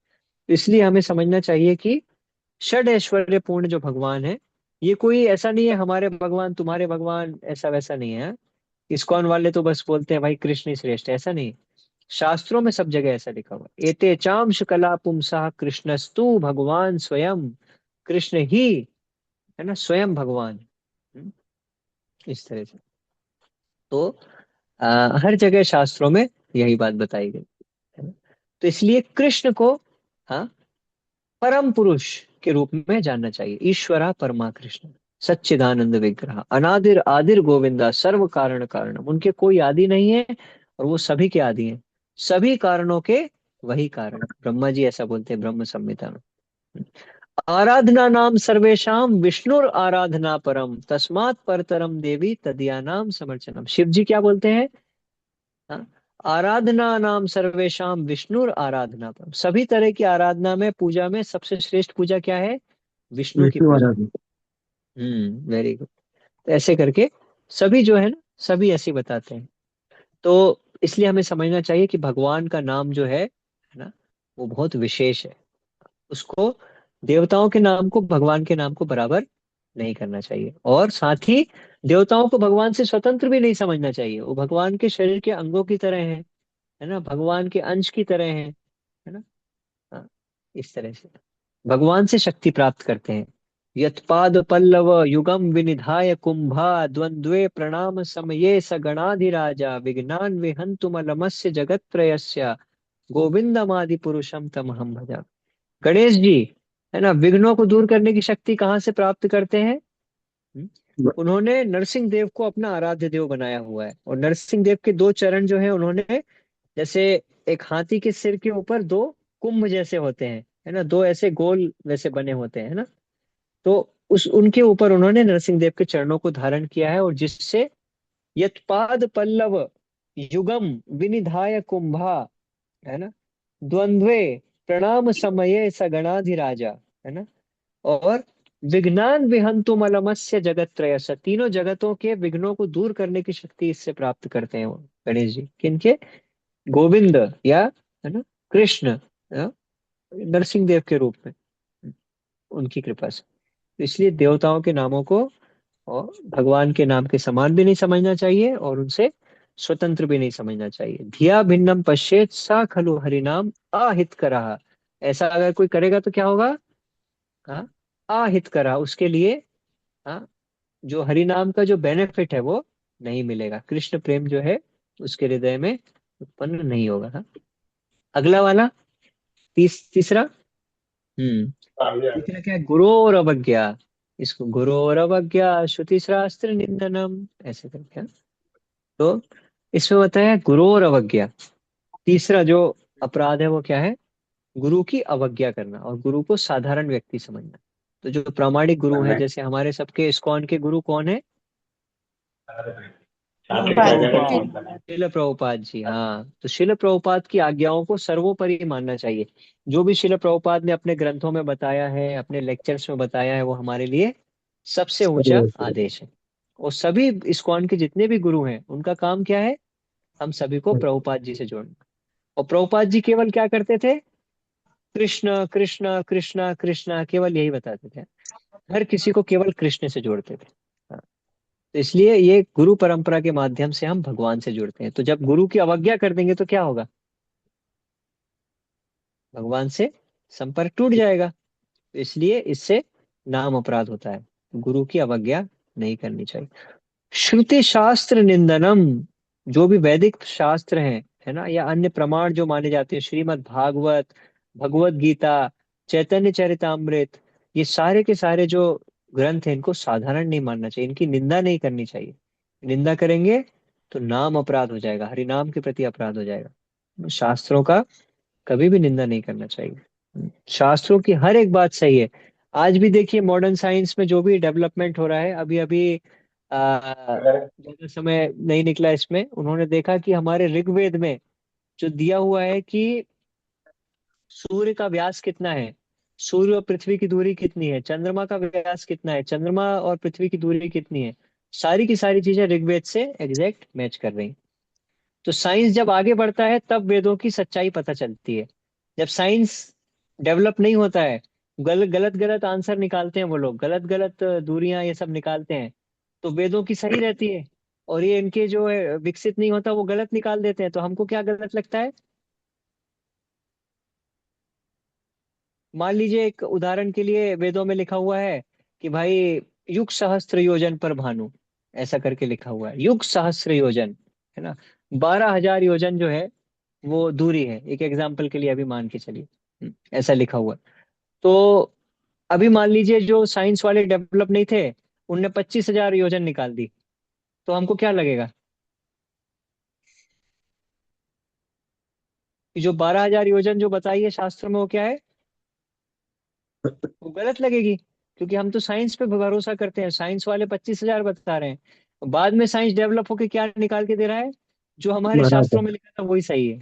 इसलिए हमें समझना चाहिए कि षड ऐश्वर्य पूर्ण जो भगवान है, ये कोई ऐसा नहीं है हमारे भगवान तुम्हारे भगवान, ऐसा वैसा नहीं है। इस्कॉन वाले तो बस बोलते हैं भाई कृष्ण ही श्रेष्ठ है, ऐसा नहीं। शास्त्रों में सब जगह ऐसा लिखा हुआ है, एते चांश कला पुंसा कृष्णस्तु भगवान स्वयं। कृष्ण ही, है ना, स्वयं भगवान। हम्म, इस तरह से। तो हर जगह शास्त्रों में यही बात बताई गई है ना। तो इसलिए कृष्ण को, हाँ, परम पुरुष के रूप में जानना चाहिए। ईश्वरा परमा कृष्ण सच्चिदानंद विग्रह अनादिर आदिर गोविंदा सर्व कारण कारणम। उनके कोई आदि नहीं है और वो सभी के आदि हैं, सभी कारणों के वही कारण। ब्रह्मा जी ऐसा बोलते हैं ब्रह्म संहिता में। आराधना नाम सर्वेशाम विष्णुर आराधना परम तस्मात् परतरम देवी तदीयानाम समर्चनम। शिव जी क्या बोलते हैं? हाँ, आराधना नाम सर्वेशाम विष्णुर आराधना परम। सभी तरह की आराधना में, पूजा में सबसे श्रेष्ठ पूजा क्या है? विष्णु की विष्णु पूजा। आराधना। Very good. तो ऐसे करके सभी जो है ना, सभी ऐसे बताते हैं। तो इसलिए हमें समझना चाहिए कि भगवान का नाम जो है ना, वो बहुत विशेष है। उसको, देवताओं के नाम को भगवान के नाम को बराबर नहीं करना चाहिए, और साथ ही देवताओं को भगवान से स्वतंत्र भी नहीं समझना चाहिए। वो भगवान के शरीर के अंगों की तरह है ना, भगवान के अंश की तरह है ना। हाँ, इस तरह से भगवान से शक्ति प्राप्त करते हैं। यत्पाद पल्लव युगम विनिधाय कुंभा द्वंद्वे प्रणाम समये स गणाधिराजा विघ्नान विहंतुमलमस्य जगत त्रयस्य गोविंदमादि पुरुषम तमहम भजा। गणेश जी, है ना, विघ्नों को दूर करने की शक्ति कहाँ से प्राप्त करते हैं? हम्म? उन्होंने नरसिंह देव को अपना आराध्य देव बनाया हुआ है, और नरसिंह देव के दो चरण जो है, उन्होंने जैसे एक हाथी के सिर के ऊपर दो कुंभ जैसे होते हैं, है ना, दो ऐसे गोल वैसे बने होते हैं, है ना। तो उस उनके ऊपर उन्होंने नरसिंह देव के चरणों को धारण किया है, और जिससे यत्पाद पल्लव युगम विनिधाय कुंभा, है ना, द्वंद्वे प्रणाम समये सगणाधिराजा, है ना, और विघ्नान विहंतु मलमस्य जगत त्रयस्य, तीनों जगतों के विघ्नों को दूर करने की शक्ति इससे प्राप्त करते हैं वो गणेश जी। किनके? गोविंद, या, है ना, कृष्ण, या, नरसिंह देव के रूप में, उनकी कृपा से। तो इसलिए देवताओं के नामों को और भगवान के नाम के समान भी नहीं समझना चाहिए, और उनसे स्वतंत्र भी नहीं समझना चाहिए। धिया भिन्नम पश्येत सा खलु हरिनाम आहित करा। ऐसा अगर कोई करेगा तो क्या होगा? हाँ, आहित करा, उसके लिए, हाँ, जो हरि नाम का जो बेनिफिट है वो नहीं मिलेगा। कृष्ण प्रेम जो है उसके हृदय में उत्पन्न नहीं होगा। हाँ? अगला वाला, तीसरा। तीसरा क्या है? गुरोर अवज्ञा। इसको गुरोर अवज्ञा श्रुति शास्त्र निंदनम ऐसे करके, हाँ? तो इसमें बताया गुरोर अवज्ञा। तीसरा जो अपराध है वो क्या है? गुरु की अवज्ञा करना और गुरु को साधारण व्यक्ति समझना। तो जो प्रामाणिक गुरु है, जैसे हमारे सबके इस्कॉन के गुरु कौन है? शिल प्रभुपाद जी, हाँ, तो शिल प्रभुपाद की आज्ञाओं को सर्वोपरि मानना चाहिए। जो भी शिल प्रभुपाद ने अपने ग्रंथों में बताया है, अपने लेक्चर्स में बताया है, वो हमारे लिए सबसे ऊंचा आदेश है। और सभी इस्कॉन के जितने भी गुरु हैं, उनका काम क्या है? हम सभी को प्रभुपाद जी से जोड़ना। और प्रभुपाद जी केवल क्या करते थे? कृष्ण कृष्ण कृष्ण कृष्ण, केवल यही बताते थे। हर किसी को केवल कृष्ण से जोड़ते थे। हाँ, तो इसलिए ये गुरु परंपरा के माध्यम से हम भगवान से जुड़ते हैं। तो जब गुरु की अवज्ञा कर देंगे तो क्या होगा? भगवान से संपर्क टूट जाएगा। तो इसलिए इससे नाम अपराध होता है। गुरु की अवज्ञा नहीं करनी चाहिए। श्रुति शास्त्र निंदनम, जो भी वैदिक शास्त्र हैं, है ना, या अन्य प्रमाण जो माने जाते हैं, श्रीमद् भागवत, भगवत गीता, चैतन्य चरितामृत, ये सारे के सारे जो ग्रंथ हैं, इनको साधारण नहीं मानना चाहिए, इनकी निंदा नहीं करनी चाहिए। निंदा करेंगे तो नाम अपराध हो जाएगा, हरि नाम के प्रति अपराध हो जाएगा। शास्त्रों का कभी भी निंदा नहीं करना चाहिए। शास्त्रों की हर एक बात सही है। आज भी देखिए मॉडर्न साइंस में जो भी डेवलपमेंट हो रहा है, अभी अभी ज्यादा समय नहीं निकला इसमें, उन्होंने देखा कि हमारे ऋग्वेद में जो दिया हुआ है कि सूर्य का व्यास कितना है, सूर्य और पृथ्वी की दूरी कितनी है, चंद्रमा का व्यास कितना है, चंद्रमा और पृथ्वी की दूरी कितनी है, सारी की सारी चीजें ऋग्वेद से एग्जैक्ट मैच कर रही हैं। तो साइंस जब आगे बढ़ता है तब वेदों की सच्चाई पता चलती है। जब साइंस डेवलप नहीं होता है, गलत गलत आंसर निकालते हैं वो लोग, गलत गलत दूरियां ये सब निकालते हैं, तो वेदों की सही रहती है। और ये इनके जो है विकसित नहीं होता, वो गलत निकाल देते हैं। तो हमको क्या गलत लगता है? मान लीजिए एक उदाहरण के लिए, वेदों में लिखा हुआ है कि भाई युग सहस्त्र योजन पर भानु, ऐसा करके लिखा हुआ है, युग सहस्त्र योजन, है ना, 12,000 योजन जो है वो दूरी है, एक एग्जाम्पल के लिए अभी मान के चलिए। ऐसा लिखा हुआ है। तो अभी मान लीजिए जो साइंस वाले डेवलप नहीं थे, उनने 25,000 योजन निकाल दी, तो हमको क्या लगेगा? कि जो 12,000 योजन जो बताई है शास्त्र में, वो क्या है? वो गलत लगेगी। क्योंकि हम तो साइंस पे भरोसा करते हैं, साइंस वाले 25,000 बता रहे हैं, बाद में साइंस डेवलप होकर क्या निकाल के दे रहा है? जो हमारे शास्त्रों में लिखा था वही सही है।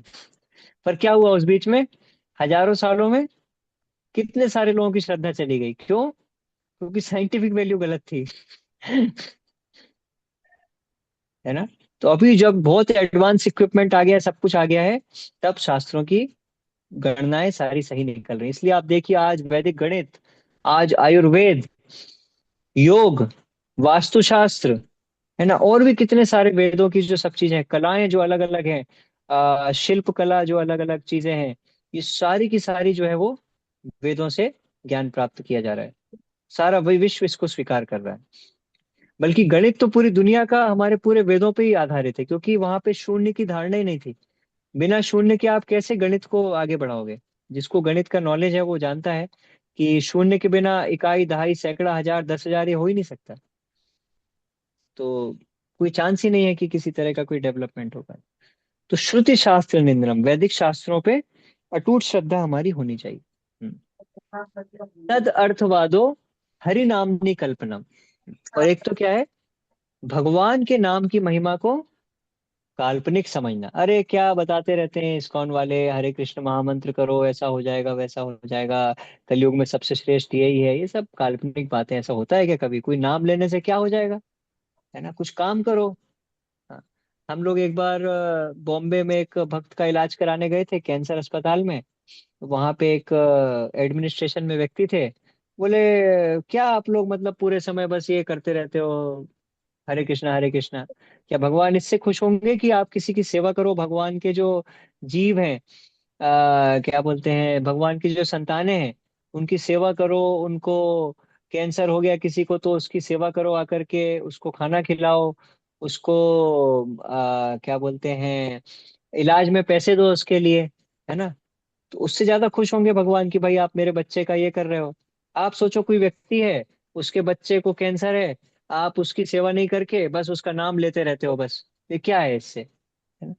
पर क्या हुआ उस बीच में? हजारों सालों में कितने सारे लोगों की श्रद्धा चली गई। क्यों? क्योंकि साइंटिफिक वैल्यू गलत थी। है ना? तो अभी जब बहुत एडवांस इक्विपमेंट आ गया है, सब कुछ आ गया है, तब शास्त्रों की गणनाएं सारी सही निकल रही हैं। इसलिए आप देखिए, आज वैदिक गणित, आज आयुर्वेद, योग, वास्तुशास्त्र, है ना, और भी कितने सारे वेदों की जो सब चीजें हैं, कलाएं जो अलग अलग हैं, शिल्प कला जो अलग अलग चीजें हैं, ये सारी की सारी जो है वो वेदों से ज्ञान प्राप्त किया जा रहा है। सारा वही विश्व इसको स्वीकार कर रहा है। बल्कि गणित तो पूरी दुनिया का हमारे पूरे वेदों पे ही आधारित है, क्योंकि वहां पे शून्य की धारणा ही नहीं थी। बिना शून्य के आप कैसे गणित को आगे बढ़ाओगे? जिसको गणित का नॉलेज है वो जानता है कि शून्य के बिना इकाई, दहाई, सैकड़ा, हजार, 10,000 ये हो ही नहीं सकता। तो कोई चांस ही नहीं है कि किसी तरह का कोई डेवलपमेंट होगा। तो श्रुति शास्त्र निंदनम, वैदिक शास्त्रों पे अटूट श्रद्धा हमारी होनी चाहिए। तद अर्थवादो हरि नामनी कल्पनम, और एक तो क्या है? भगवान के नाम की महिमा को काल्पनिक समझना। अरे क्या बताते रहते हैं इस्कॉन वाले, हरे कृष्ण महामंत्र करो, ऐसा हो जाएगा, वैसा हो जाएगा, कलयुग में सबसे श्रेष्ठ यही है। ये सब काल्पनिक बातें। ऐसा होता है क्या कभी? कोई नाम लेने से क्या हो जाएगा? है ना, कुछ काम करो। हाँ। हम लोग एक बार बॉम्बे में एक भक्त का इलाज कराने गए थे, कैंसर अस्पताल में। तो वहां पे एक एडमिनिस्ट्रेशन में व्यक्ति थे। बोले, क्या आप लोग मतलब पूरे समय बस ये करते रहते हो, हरे कृष्णा हरे कृष्णा? क्या भगवान इससे खुश होंगे कि आप किसी की सेवा करो? भगवान के जो जीव हैं, क्या बोलते हैं, भगवान की जो संतानें हैं, उनकी सेवा करो। उनको कैंसर हो गया किसी को, तो उसकी सेवा करो, आकर के उसको खाना खिलाओ, उसको क्या बोलते हैं, इलाज में पैसे दो उसके लिए, है ना? तो उससे ज्यादा खुश होंगे भगवान कि भाई आप मेरे बच्चे का ये कर रहे हो। आप सोचो, कोई व्यक्ति है, उसके बच्चे को कैंसर है, आप उसकी सेवा नहीं करके बस उसका नाम लेते रहते हो, बस ये क्या है इससे? है ना?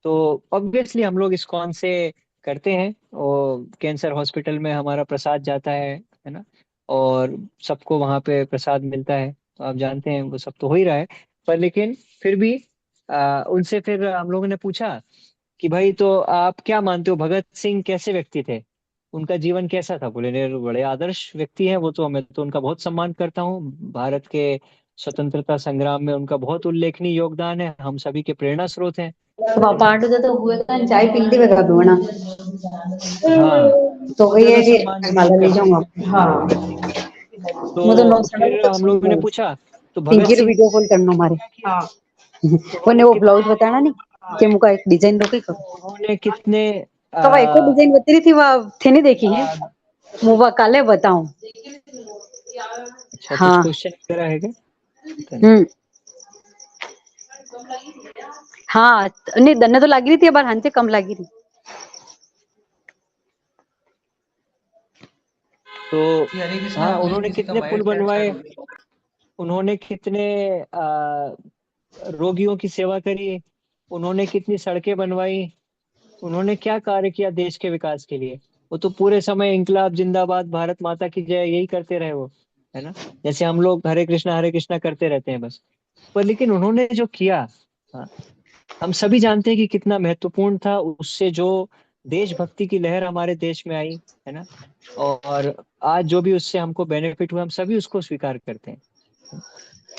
तो ऑब्वियसली हम लोग इस्कॉन से करते हैं, और कैंसर हॉस्पिटल में हमारा प्रसाद जाता है ना, और सबको वहां पे प्रसाद मिलता है। तो आप जानते हैं वो सब तो हो ही रहा है। पर लेकिन फिर भी उनसे फिर हम लोगों ने पूछा कि भाई तो आप क्या मानते हो, भगत सिंह कैसे व्यक्ति थे, उनका जीवन कैसा था? बोले नहीं, बड़े आदर्श व्यक्ति हैं वो तो, मैं तो उनका बहुत सम्मान करता हूँ, भारत के स्वतंत्रता संग्राम में उनका बहुत उल्लेखनीय योगदान है, हम सभी के प्रेरणा स्रोत हैं। पांडु तो हुए का चाय पीती में कभी बना हाँ, तो बहुत ये ज्यादा ये सम्मान माला ले करते हैं। जाऊंगा हाँ मुझे नौ तो साढ़े फिर कुछ हम लोगों ने पूछा तो भगत पिंकी रो सिंह वीडियो कॉल करना हमारे क्या किया, वने उन्होंने वो कितने ब्लाउज बताना नहीं कि मुका एक डिजाइन रोके को उन्होंने कितने कब एक और आ, डिजाइन बता रही थी वह थे नहीं देखी है आ, मुबा काले बताऊं अच्छा, कुछ हाँ क्वेश्चन वगैरह है क्या? पता नहीं। हम्म हाँ नहीं दन्ने तो लगी रही थी बार हांचे कम लगी रही तो हरे कृष्णा हाँ, हमने उन्होंने किसी का कितने पुल वाइट शर्ट बनवाए, शर्ट उन्होंने कितने रोगियों की सेवा करी, उन्होंने कितनी सड़कें बनवाई, उन्होंने क्या कार्य किया देश के विकास के लिए? वो तो पूरे समय इंकलाब जिंदाबाद भारत माता की जय यही करते रहे वो, है ना? जैसे हम लोग हरे कृष्णा करते रहते हैं बस। पर लेकिन उन्होंने जो किया, हाँ, हम सभी जानते हैं कि कितना महत्वपूर्ण था, उससे जो देशभक्ति की लहर हमारे देश में आई, है ना? और आज जो भी उससे हमको बेनिफिट हुआ, हम सभी उसको स्वीकार करते हैं।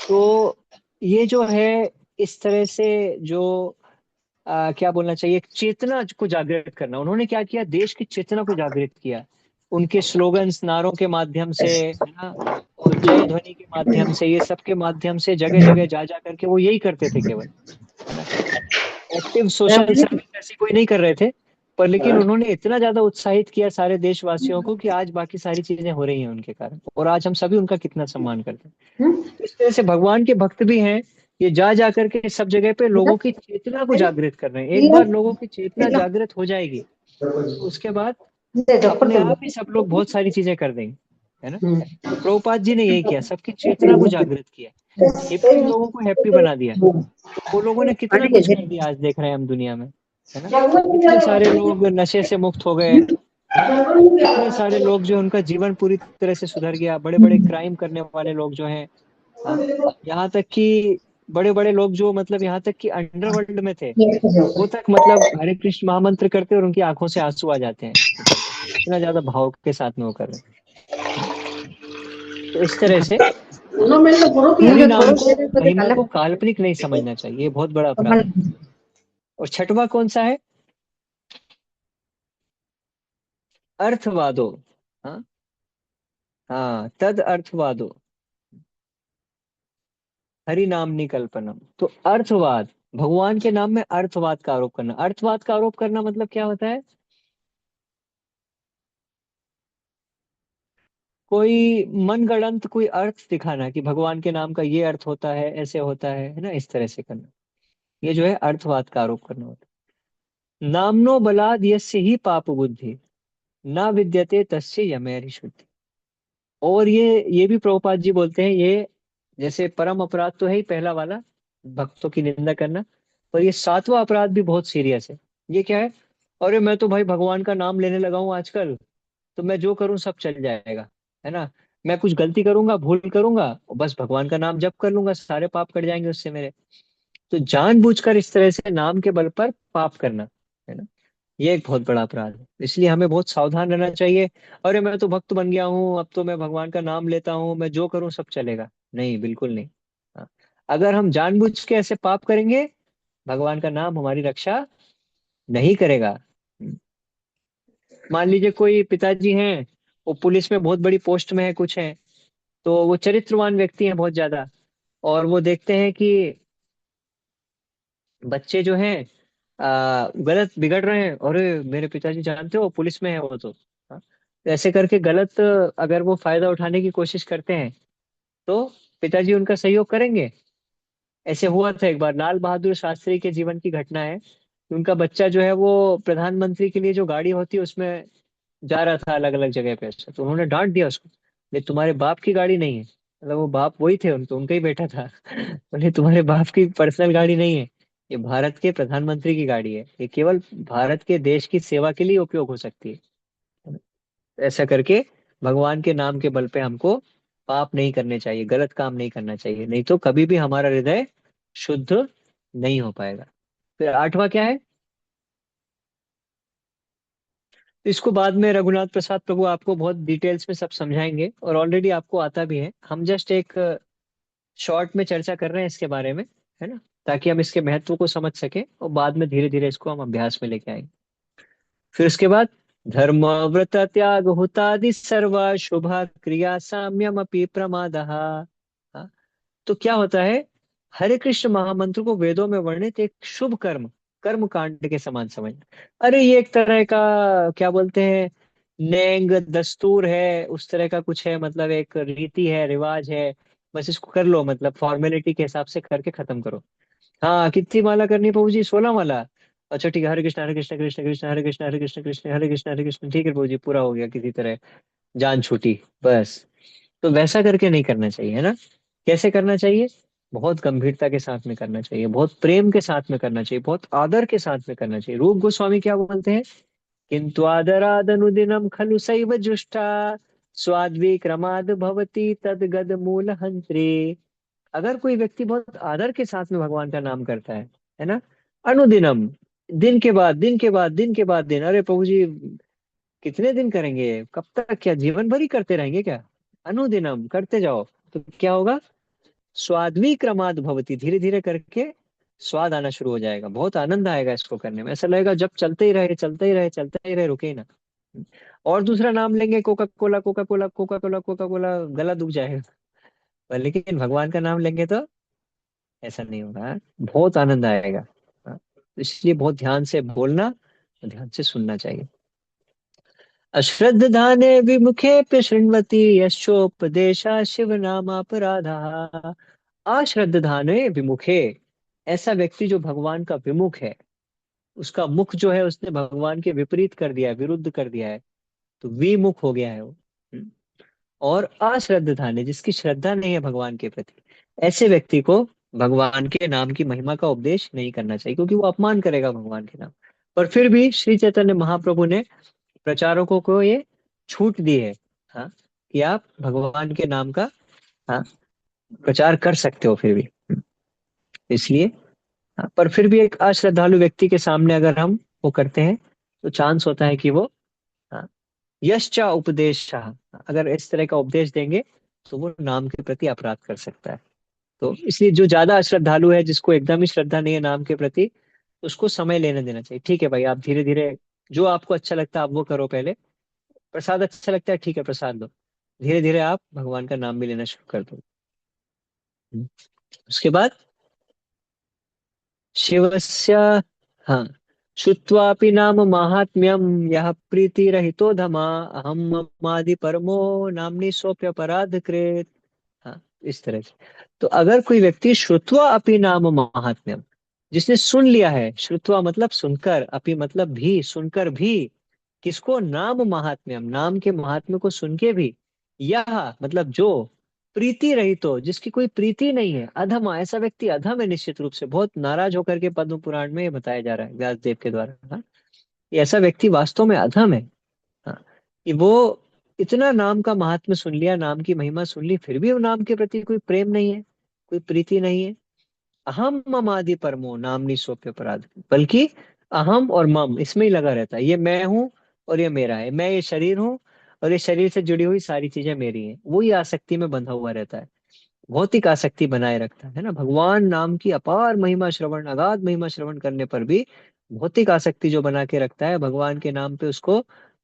तो ये जो है, इस तरह से जो क्या बोलना चाहिए, एक चेतना को जागृत करना, उन्होंने क्या किया, देश की चेतना को जागृत किया, उनके स्लोगन्स, नारों के माध्यम से, है ना, और जय ध्वनि के माध्यम से, ये सब के माध्यम से जगह जगह जा जा करके वो यही करते थे केवल, है ना? एक्टिव सोशल सर्विस ऐसी कोई नहीं कर रहे थे, पर लेकिन उन्होंने इतना ज्यादा उत्साहित किया सारे देशवासियों को कि आज बाकी सारी चीजें हो रही हैं उनके कारण, और आज हम सभी उनका कितना सम्मान करते हैं। तो इस तरह से भगवान के भक्त भी हैं, ये जा जा करके सब जगह पे लोगों की चेतना को जागृत कर रहे हैं। एक बार लोगों की चेतना जागृत हो जाएगी तो उसके बाद अपने आप ही सब लोग बहुत सारी चीजें कर देंगे, है ना? तो प्रभुपाद जी ने यही किया, सबकी चेतना को जागृत किया, हैप्पी लोगों को हैप्पी बना दिया। तो वो लोगों ने कितना कुछ कर दिया, आज देख रहे हैं हम दुनिया में, है ना? कितने सारे लोग नशे से मुक्त हो गए, है ना? कितने सारे लोग जो उनका जीवन पूरी तरह से सुधर गया, बड़े बड़े क्राइम करने वाले लोग जो हैं, हाँ, यहाँ तक कि बड़े बड़े लोग जो, मतलब यहाँ तक कि अंडरवर्ल्ड में थे, वो तक मतलब हरे कृष्ण महामंत्र करते और उनकी आंखों से आंसू आ जाते हैं, इतना ज्यादा भाव के साथ में वो कर रहे हैं। तो इस तरह से हरि नाम को, महिमा को काल्पनिक नहीं समझना चाहिए, ये बहुत बड़ा अपराध है। और छठवां कौन सा है? अर्थवादो, हाँ, हाँ, तद अर्थवादो हरि नामनी कल्पनम। तो अर्थवाद, भगवान के नाम में अर्थवाद का आरोप करना, अर्थवाद का आरोप करना मतलब क्या होता है? कोई मनगढ़ंत कोई अर्थ दिखाना कि भगवान के नाम का ये अर्थ होता है, ऐसे होता है ना, इस तरह से करना, ये जो है अर्थवाद का आरोप करना होता है। नामनो बलाद यस्य ही पाप बुद्धि ना विद्यते तस्य यमेरि शुद्धि। और ये भी प्रभुपाद जी बोलते हैं, ये जैसे परम अपराध तो है ही पहला वाला, भक्तों की निंदा करना, पर ये सातवां अपराध भी बहुत सीरियस है। ये क्या है? अरे मैं तो भाई भगवान का नाम लेने लगा हूँ आजकल, तो मैं जो करूँ सब चल जाएगा, है ना? मैं कुछ गलती करूंगा, भूल करूंगा, बस भगवान का नाम जप कर लूंगा, सारे पाप कट जाएंगे उससे मेरे। तो जानबूझकर इस तरह से नाम के बल पर पाप करना, है ना, ये एक बहुत बड़ा अपराध है, इसलिए हमें बहुत सावधान रहना चाहिए। अरे मैं तो भक्त बन गया हूँ, अब तो मैं भगवान का नाम लेता हूँ, मैं जो करूँ सब चलेगा, नहीं, बिल्कुल नहीं। हाँ, अगर हम जानबूझ के ऐसे पाप करेंगे, भगवान का नाम हमारी रक्षा नहीं करेगा। मान लीजिए कोई पिताजी हैं, वो पुलिस में बहुत बड़ी पोस्ट में है, कुछ है, तो वो चरित्रवान व्यक्ति हैं बहुत ज्यादा, और वो देखते हैं कि बच्चे जो हैं गलत बिगड़ रहे हैं, अरे मेरे पिताजी जानते हो पुलिस में है वो तो, हाँ, तो ऐसे करके गलत अगर वो फायदा उठाने की कोशिश करते हैं, तो पिताजी उनका सहयोग करेंगे? ऐसे हुआ था एक बार, लाल बहादुर शास्त्री के जीवन की घटना है कि उनका बच्चा जो है वो प्रधानमंत्री के लिए जो गाड़ी होती है उसमें जा रहा था अलग अलग जगह पे, अच्छा, तो उन्होंने डांट दिया उसको, ये तुम्हारे बाप की गाड़ी नहीं है, मतलब वो बाप वही थे, उनको उनका ही बेटा था। बोले तुम्हारे बाप की पर्सनल गाड़ी नहीं है, ये भारत के प्रधानमंत्री की गाड़ी है, ये केवल भारत के देश की सेवा के लिए उपयोग हो सकती है। ऐसा करके भगवान के नाम के बल पे हमको पाप नहीं करने चाहिए, गलत काम नहीं करना चाहिए, नहीं तो कभी भी हमारा हृदय शुद्ध नहीं हो पाएगा। फिर आठवां क्या है? तो इसको बाद में रघुनाथ प्रसाद प्रभु आपको बहुत डिटेल्स में सब समझाएंगे, और ऑलरेडी आपको आता भी है। हम जस्ट एक शॉर्ट में चर्चा कर रहे हैं इसके बारे में, है ना, ताकि हम इसके महत्व को समझ सके और बाद में धीरे धीरे इसको हम अभ्यास में लेके आएंगे। फिर उसके बाद धर्म व्रत त्याग हुतादि सर्व शुभ क्रिया साम्यम अपि प्रमादः। हाँ, तो क्या होता है? हरे कृष्ण महामंत्र को वेदों में वर्णित एक शुभ कर्म, कर्म कांड के समान समझना। अरे ये एक तरह का, क्या बोलते हैं, नेंग दस्तूर है, उस तरह का कुछ है, मतलब एक रीति है, रिवाज है, बस इसको कर लो, मतलब फॉर्मेलिटी के हिसाब से करके खत्म करो। हाँ, कितनी माला करनी है प्रभु जी? 16 माला। अच्छा ठीक है, हरे कृष्ण हरे कृष्ण कृष्ण कृष्ण हरे कृष्ण हरे कृष्ण कृष्ण हरे कृष्ण, ठीक है प्रभु जी, पूरा हो गया, किसी तरह जान छूटी बस। तो वैसा करके नहीं करना चाहिए, है ना। कैसे करना चाहिए? बहुत गंभीरता के साथ में करना चाहिए, बहुत प्रेम के साथ में करना चाहिए, बहुत आदर के साथ में करना चाहिए। रूप गोस्वामी क्या बोलते हैं? किंतु आदरादनुदिनम खलु सैव जुष्टा स्वाद्विक्रमाद भवति तद गद मूल हंत्रे। अगर कोई व्यक्ति बहुत आदर के साथ में भगवान का नाम करता है ना, अनुदिनम, दिन के बाद दिन के बाद दिन के बाद दिन, अरे प्रभु जी कितने दिन करेंगे, कब तक, क्या जीवन भर ही करते रहेंगे क्या? अनुदिनम करते जाओ, तो क्या होगा? स्वाद्वी क्रमाद भवती, धीरे धीरे करके स्वाद आना शुरू हो जाएगा, बहुत आनंद आएगा इसको करने में, ऐसा लगेगा जब चलते ही रहे चलते ही रहे चलते ही रहे, रुके ही ना। और दूसरा नाम लेंगे, Coca Cola Coca Cola Coca Cola Coca Cola, गला दुख जाएगा। पर लेकिन भगवान का नाम लेंगे तो ऐसा नहीं होगा, बहुत आनंद आएगा। हाँ, तो इसलिए बहुत ध्यान से बोलना, ध्यान से सुनना चाहिए। अश्रद्धाने विमुखे शृण्वति यशोपदेशा शिव नामापराधा। अश्रद्धाने विमुखे, ऐसा व्यक्ति जो भगवान का विमुख है, उसका मुख जो है उसने भगवान के विपरीत कर दिया है, विरुद्ध कर दिया है, तो विमुख हो गया है वो। और अश्रद्धाने, जिसकी श्रद्धा नहीं है भगवान के प्रति, ऐसे व्यक्ति को भगवान के नाम की महिमा का उपदेश नहीं करना चाहिए, क्योंकि वो अपमान करेगा भगवान के नाम। पर फिर भी श्री चैतन्य महाप्रभु ने प्रचारकों को ये छूट दी है, हाँ, कि आप भगवान के नाम का, हाँ, प्रचार कर सकते हो फिर भी। इसलिए, हाँ, पर फिर भी एक अश्रद्धालु व्यक्ति के सामने अगर हम वो करते हैं, तो चांस होता है कि वो, हाँ, यश्चा उपदेश, अगर इस तरह का उपदेश देंगे तो वो नाम के प्रति अपराध कर सकता है। तो इसलिए जो ज्यादा अश्रद्धालु है, जिसको एकदम ही श्रद्धा नहीं है नाम के प्रति, उसको समय लेने देना चाहिए। ठीक है भाई, आप धीरे धीरे जो आपको अच्छा लगता है आप वो करो पहले। प्रसाद अच्छा लगता है, ठीक है प्रसाद लो, धीरे धीरे आप भगवान का नाम भी लेना शुरू कर दो। उसके बाद शिवस्य, हाँ, श्रुत्वापि नाम माहात्म्यम यह प्रीति रहितो धमा अहम ममादि परमो नामनी सोप्यपराध कृत। हाँ, इस तरह से। तो अगर कोई व्यक्ति श्रुत्वा अपि नाम महात्म्यम, जिसने सुन लिया है, श्रुत्वा मतलब सुनकर, अपि मतलब भी, सुनकर भी, किसको? नाम महात्म्यम, नाम के महात्म्य को सुन के भी, यह मतलब जो, प्रीति रहित हो, जिसकी कोई प्रीति नहीं है, अधम, ऐसा व्यक्ति अधम है, निश्चित रूप से बहुत नाराज होकर के पद्म पुराण में ये बताया जा रहा है व्यास देव के द्वारा। हाँ, ये ऐसा व्यक्ति वास्तव में अधम है। हाँ, कि वो इतना नाम का महात्म्य सुन लिया, नाम की महिमा सुन ली, फिर भी वो नाम के प्रति कोई प्रेम नहीं है, कोई प्रीति नहीं है। अहम ममादि परमो नामनी सोप्य अपराध, बल्कि अहम और मम इसमें ही लगा रहता है, ये मैं हूं और ये मेरा है, मैं ये शरीर हूं और ये शरीर से जुड़ी हुई सारी चीजें मेरी हैं, वही आसक्ति में बंधा हुआ रहता है, भौतिक आसक्ति बनाए रखता है ना। भगवान नाम की अपार महिमा श्रवण, अगाध महिमा श्रवण करने पर भी भौतिक आसक्ति जो बना के रखता है भगवान के नाम पे, उसको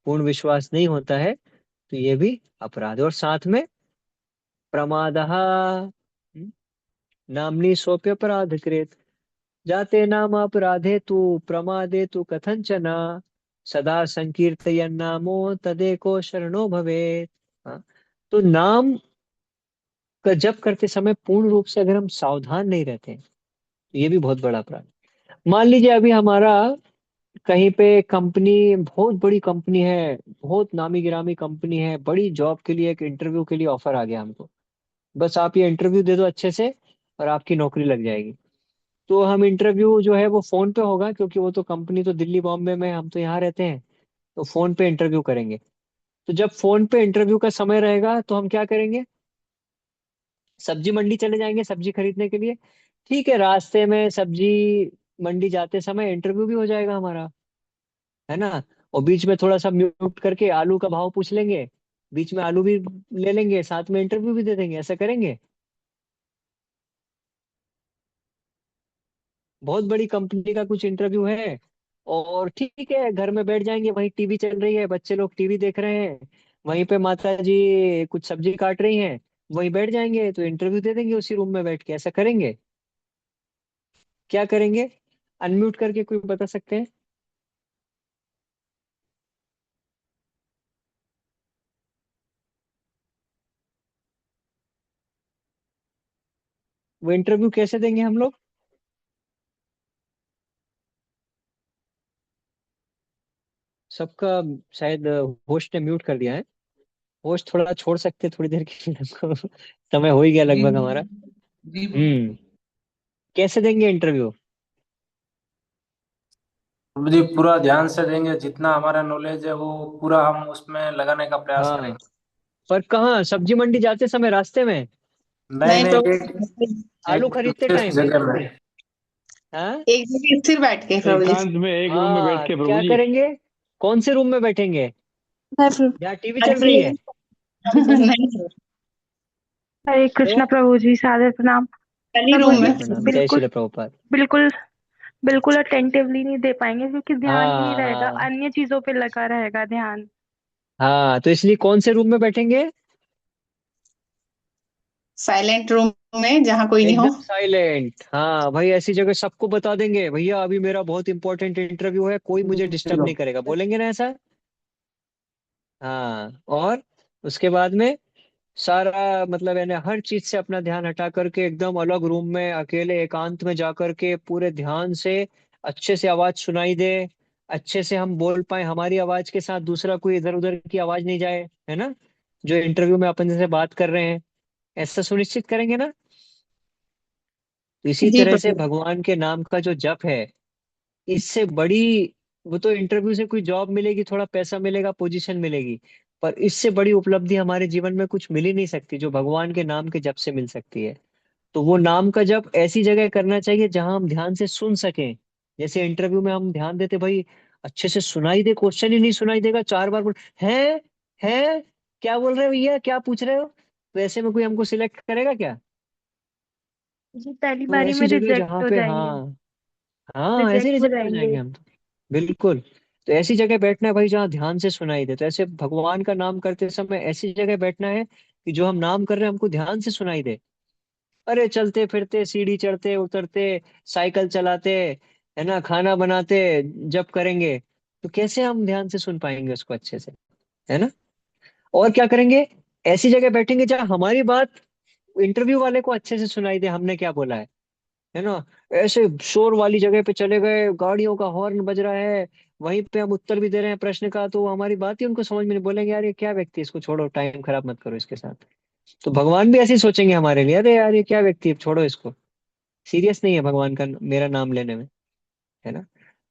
पूर्ण विश्वास नहीं होता है, तो ये भी अपराध है। और साथ में प्रमादः, नामनी सोप्यपराध कृत, जाते नाम अपराधे तु प्रमादे तु कथंचन सदा संकीर्तयन् नामो तदेको शरणो भवेत्। हाँ, तो नाम का जप करते समय पूर्ण रूप से अगर हम सावधान नहीं रहते हैं, तो ये भी बहुत बड़ा अपराध है। मान लीजिए अभी हमारा कहीं पे कंपनी, बहुत बड़ी कंपनी है, बहुत नामी गिरामी कंपनी है, बड़ी जॉब के लिए एक इंटरव्यू के लिए ऑफर आ गया हमको, बस आप ये इंटरव्यू दे दो अच्छे से और आपकी नौकरी लग जाएगी। तो हम इंटरव्यू जो है वो फोन पे होगा, क्योंकि वो तो कंपनी तो दिल्ली बॉम्बे में है, हम तो यहाँ रहते हैं, तो फोन पे इंटरव्यू करेंगे। तो जब फोन पे इंटरव्यू का समय रहेगा तो हम क्या करेंगे? सब्जी मंडी चले जाएंगे सब्जी खरीदने के लिए, ठीक है, रास्ते में सब्जी मंडी जाते समय इंटरव्यू भी हो जाएगा हमारा, है ना। और बीच में थोड़ा सा म्यूट करके आलू का भाव पूछ लेंगे, बीच में आलू भी ले लेंगे, साथ में इंटरव्यू भी दे देंगे, ऐसा करेंगे। बहुत बड़ी कंपनी का कुछ इंटरव्यू है, और ठीक है, घर में बैठ जाएंगे, वहीं टीवी चल रही है, बच्चे लोग टीवी देख रहे हैं, वहीं पे माता जी कुछ सब्जी काट रही हैं, वहीं बैठ जाएंगे तो इंटरव्यू दे देंगे उसी रूम में बैठ के, ऐसा करेंगे। क्या करेंगे, अनम्यूट करके कोई बता सकते हैं। वो इंटरव्यू कैसे देंगे हम लोग। सबका शायद होस्ट ने म्यूट कर दिया है। होस्ट थोड़ा छोड़ सकते हैं थोड़ी देर के लिए हमको, समय हो ही गया जी लगभग हमारा। जी हम्म। कैसे देंगे इंटरव्यू। प्रभु जी, पूरा ध्यान से देंगे, जितना हमारा नॉलेज है वो पूरा हम उसमें लगाने का प्रयास हाँ, करेंगे। पर कहाँ, सब्जी मंडी जाते समय रास्ते में, नहीं नहीं नहीं, एक प्रभु, आलू एक खरीदते विशेष टाइम। जगह में। हाँ। एक जगह स्थिर बैठ के प्रभु जी। एकांत में एक रूम में बैठ हाँ, के प्रभु क्या जी। करेंगे, कौन से रूम में बैठेंगे, नहीं प्रभु, जहाँ टीवी चल रही ऐसे है। नहीं प्रभु, हरे तो कृष्णा प्रभु जी, सादर प्रणाम। खाली प्रभु रूम जी सादर में। प्रणाम, जय बिल्कुल श्री प्रभुपाद। बिल्कुल बिल्कुल अटेंटिवली नहीं दे पाएंगे क्योंकि ध्यान ही नहीं हाँ रहेगा, हाँ अन्य चीजों पे लगा रहेगा ध्यान। हाँ, तो इसलिए कौन से रूम में बैठेंगे। साइलेंट रूम में जहाँ कोई नहीं हो। एकदम साइलेंट, हाँ भाई, ऐसी जगह सबको बता देंगे, भैया अभी मेरा बहुत इंपॉर्टेंट इंटरव्यू है, कोई मुझे डिस्टर्ब नहीं करेगा, बोलेंगे ना ऐसा। हाँ, और उसके बाद में सारा मतलब यानी हर चीज से अपना ध्यान हटा करके एकदम अलग रूम में अकेले एकांत में जा करके पूरे ध्यान से अच्छे से आवाज सुनाई दे, अच्छे से हम बोल पाए, हमारी आवाज के साथ दूसरा कोई इधर उधर की आवाज नहीं जाए, है ना। जो इंटरव्यू में अपन जैसे बात कर रहे हैं, ऐसा सुनिश्चित करेंगे ना। तो इसी जी तरह से प्रभु। भगवान के नाम का जो जप है, इससे बड़ी, वो तो इंटरव्यू से कोई जॉब मिलेगी, थोड़ा पैसा मिलेगा, पोजीशन मिलेगी, पर इससे बड़ी उपलब्धि हमारे जीवन में कुछ मिल ही नहीं सकती जो भगवान के नाम के जप से मिल सकती है। तो वो नाम का जप ऐसी जगह करना चाहिए जहां हम ध्यान से सुन सकें। जैसे इंटरव्यू में हम ध्यान देते भाई, अच्छे से सुनाई दे, क्वेश्चन ही नहीं सुनाई देगा, चार बार बोल है क्या बोल रहे हो भैया, क्या पूछ रहे हो, तो ऐसे में कोई हमको सिलेक्ट करेगा क्या। जी पहली तो बारी ऐसी में जगह जहाँ रिजेक्ट हो पे, जाएंगे। हाँ हाँ, ऐसे रिजेक्ट हो रिजेक्ट हो जाएंगे। जाएंगे हम तो। बिल्कुल। तो ऐसी जगह बैठना है भाई जहाँ ध्यान से सुनाई दे, तो ऐसे भगवान का नाम करते समय ऐसी जगह बैठना है कि जो हम नाम कर रहे हैं हमको ध्यान से सुनाई दे। अरे चलते फिरते, सीढ़ी चढ़ते उतरते, साइकिल चलाते, है ना, खाना बनाते, जब करेंगे तो कैसे हम ध्यान से सुन पाएंगे उसको अच्छे से, है ना। और क्या करेंगे, ऐसी जगह बैठेंगे जहाँ हमारी बात इंटरव्यू वाले को अच्छे से सुनाई दे, हमने क्या बोला है ना। ऐसे शोर वाली जगह पे चले गए, गाड़ियों का हॉर्न बज रहा है, वहीं पे हम उत्तर भी दे रहे हैं प्रश्न का, तो हमारी बात ही उनको समझ में नहीं, बोलेंगे यार ये क्या व्यक्ति है, इसको छोड़ो, टाइम खराब मत करो इसके साथ। तो भगवान भी ऐसे ही सोचेंगे हमारे लिए, अरे यार ये क्या व्यक्ति है, छोड़ो इसको, सीरियस नहीं है भगवान का मेरा नाम लेने में, है ना।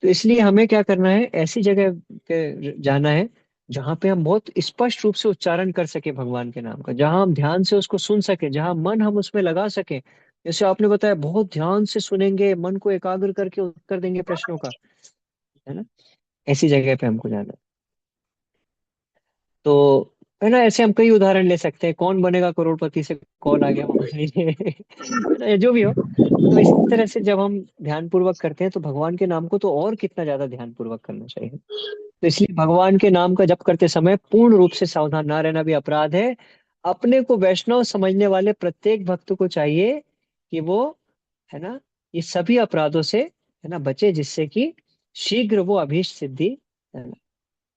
तो इसलिए हमें क्या करना है, ऐसी जगह पे जाना है जहां पे हम बहुत स्पष्ट रूप से उच्चारण कर सके भगवान के नाम का, जहां हम ध्यान से उसको सुन सके, जहां मन हम उसमें लगा सके। जैसे आपने बताया, बहुत ध्यान से सुनेंगे, मन को एकाग्र करके उत्तर देंगे प्रश्नों का, है ना। ऐसी जगह पे हमको जाना है। तो है ना, ऐसे हम कई उदाहरण ले सकते हैं, कौन बनेगा करोड़पति से कॉल आ गया मान लीजिए, है ना, या जो भी हो। तो इस तरह से जब हम ध्यान पूर्वक करते हैं तो भगवान के नाम को तो और कितना ज्यादा ध्यान पूर्वक करना चाहिए। तो इसलिए भगवान के नाम का जप करते समय पूर्ण रूप से सावधान ना रहना भी अपराध है। अपने को वैष्णव समझने वाले प्रत्येक भक्त को चाहिए कि वो, है ना, ये सभी अपराधों से, है ना, बचे, जिससे कि शीघ्र वो अभीष्ट सिद्धि, है ना,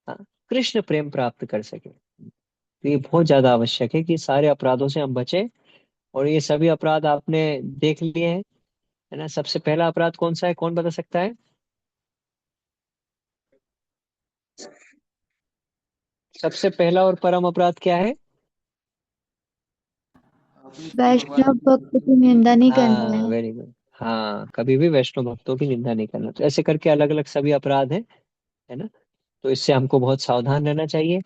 हाँ, कृष्ण प्रेम प्राप्त कर सके। तो ये बहुत ज्यादा आवश्यक है कि सारे अपराधों से हम बचें। और ये सभी अपराध आपने देख लिए हैं, है ना। सबसे पहला अपराध कौन सा है, कौन बता सकता है। सबसे पहला और परम अपराध क्या है। वैष्णव भक्त की निंदा नहीं करना हाँ, है। Very good. हाँ, कभी भी वैष्णव भक्तों की निंदा नहीं करना, तो ऐसे करके अलग अलग सभी अपराध हैं, है ना। तो इससे हमको बहुत सावधान रहना चाहिए,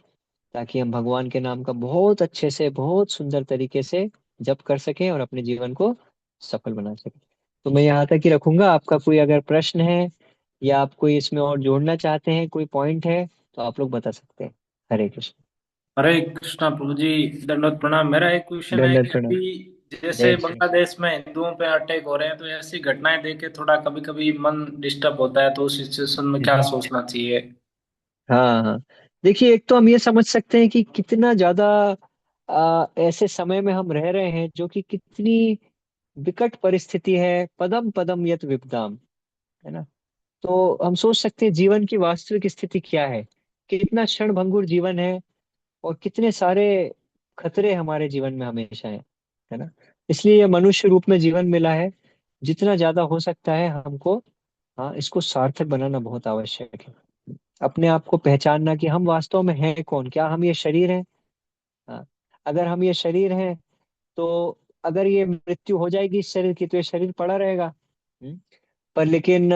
ताकि हम भगवान के नाम का बहुत अच्छे से, बहुत सुंदर तरीके से जप कर सकें और अपने जीवन को सफल बना सकें। तो मैं यहाँ तक ही रखूंगा। आपका कोई अगर प्रश्न है या आप कोई इसमें और जोड़ना चाहते हैं, कोई पॉइंट है, तो आप लोग बता सकते हैं। हरे कृष्ण। हरे कृष्णा प्रभु जी, दंडवत प्रणाम। मेरा एक क्वेश्चन है दंडवत कि प्रणाम। अभी जैसे जय श्री। बांग्लादेश में हिंदुओं पे अटैक हो रहे हैं, तो ऐसी घटनाएं देख के थोड़ा कभी कभी मन डिस्टर्ब होता है, तो उस सिचुएशन में क्या सोचना चाहिए? हाँ हाँ। देखिए, एक तो हम ये समझ सकते हैं कि कितना ज्यादा ऐसे समय में हम रह रहे हैं, जो कि कितनी विकट परिस्थिति है। पदम पदम यत विपदाम, है ना। तो हम सोच सकते हैं जीवन की वास्तविक स्थिति क्या है, कितना क्षणभंगुर जीवन है, और कितने सारे खतरे हमारे जीवन में हमेशा है ना। इसलिए ये मनुष्य रूप में जीवन मिला है। जितना ज्यादा हो सकता है हमको, हाँ, इसको सार्थक बनाना बहुत आवश्यक है। अपने आप को पहचानना कि हम वास्तव में हैं कौन, क्या हम ये शरीर हैं। हाँ, अगर हम ये शरीर हैं, तो अगर ये मृत्यु हो जाएगी इस शरीर की, तो ये शरीर पड़ा रहेगा। पर लेकिन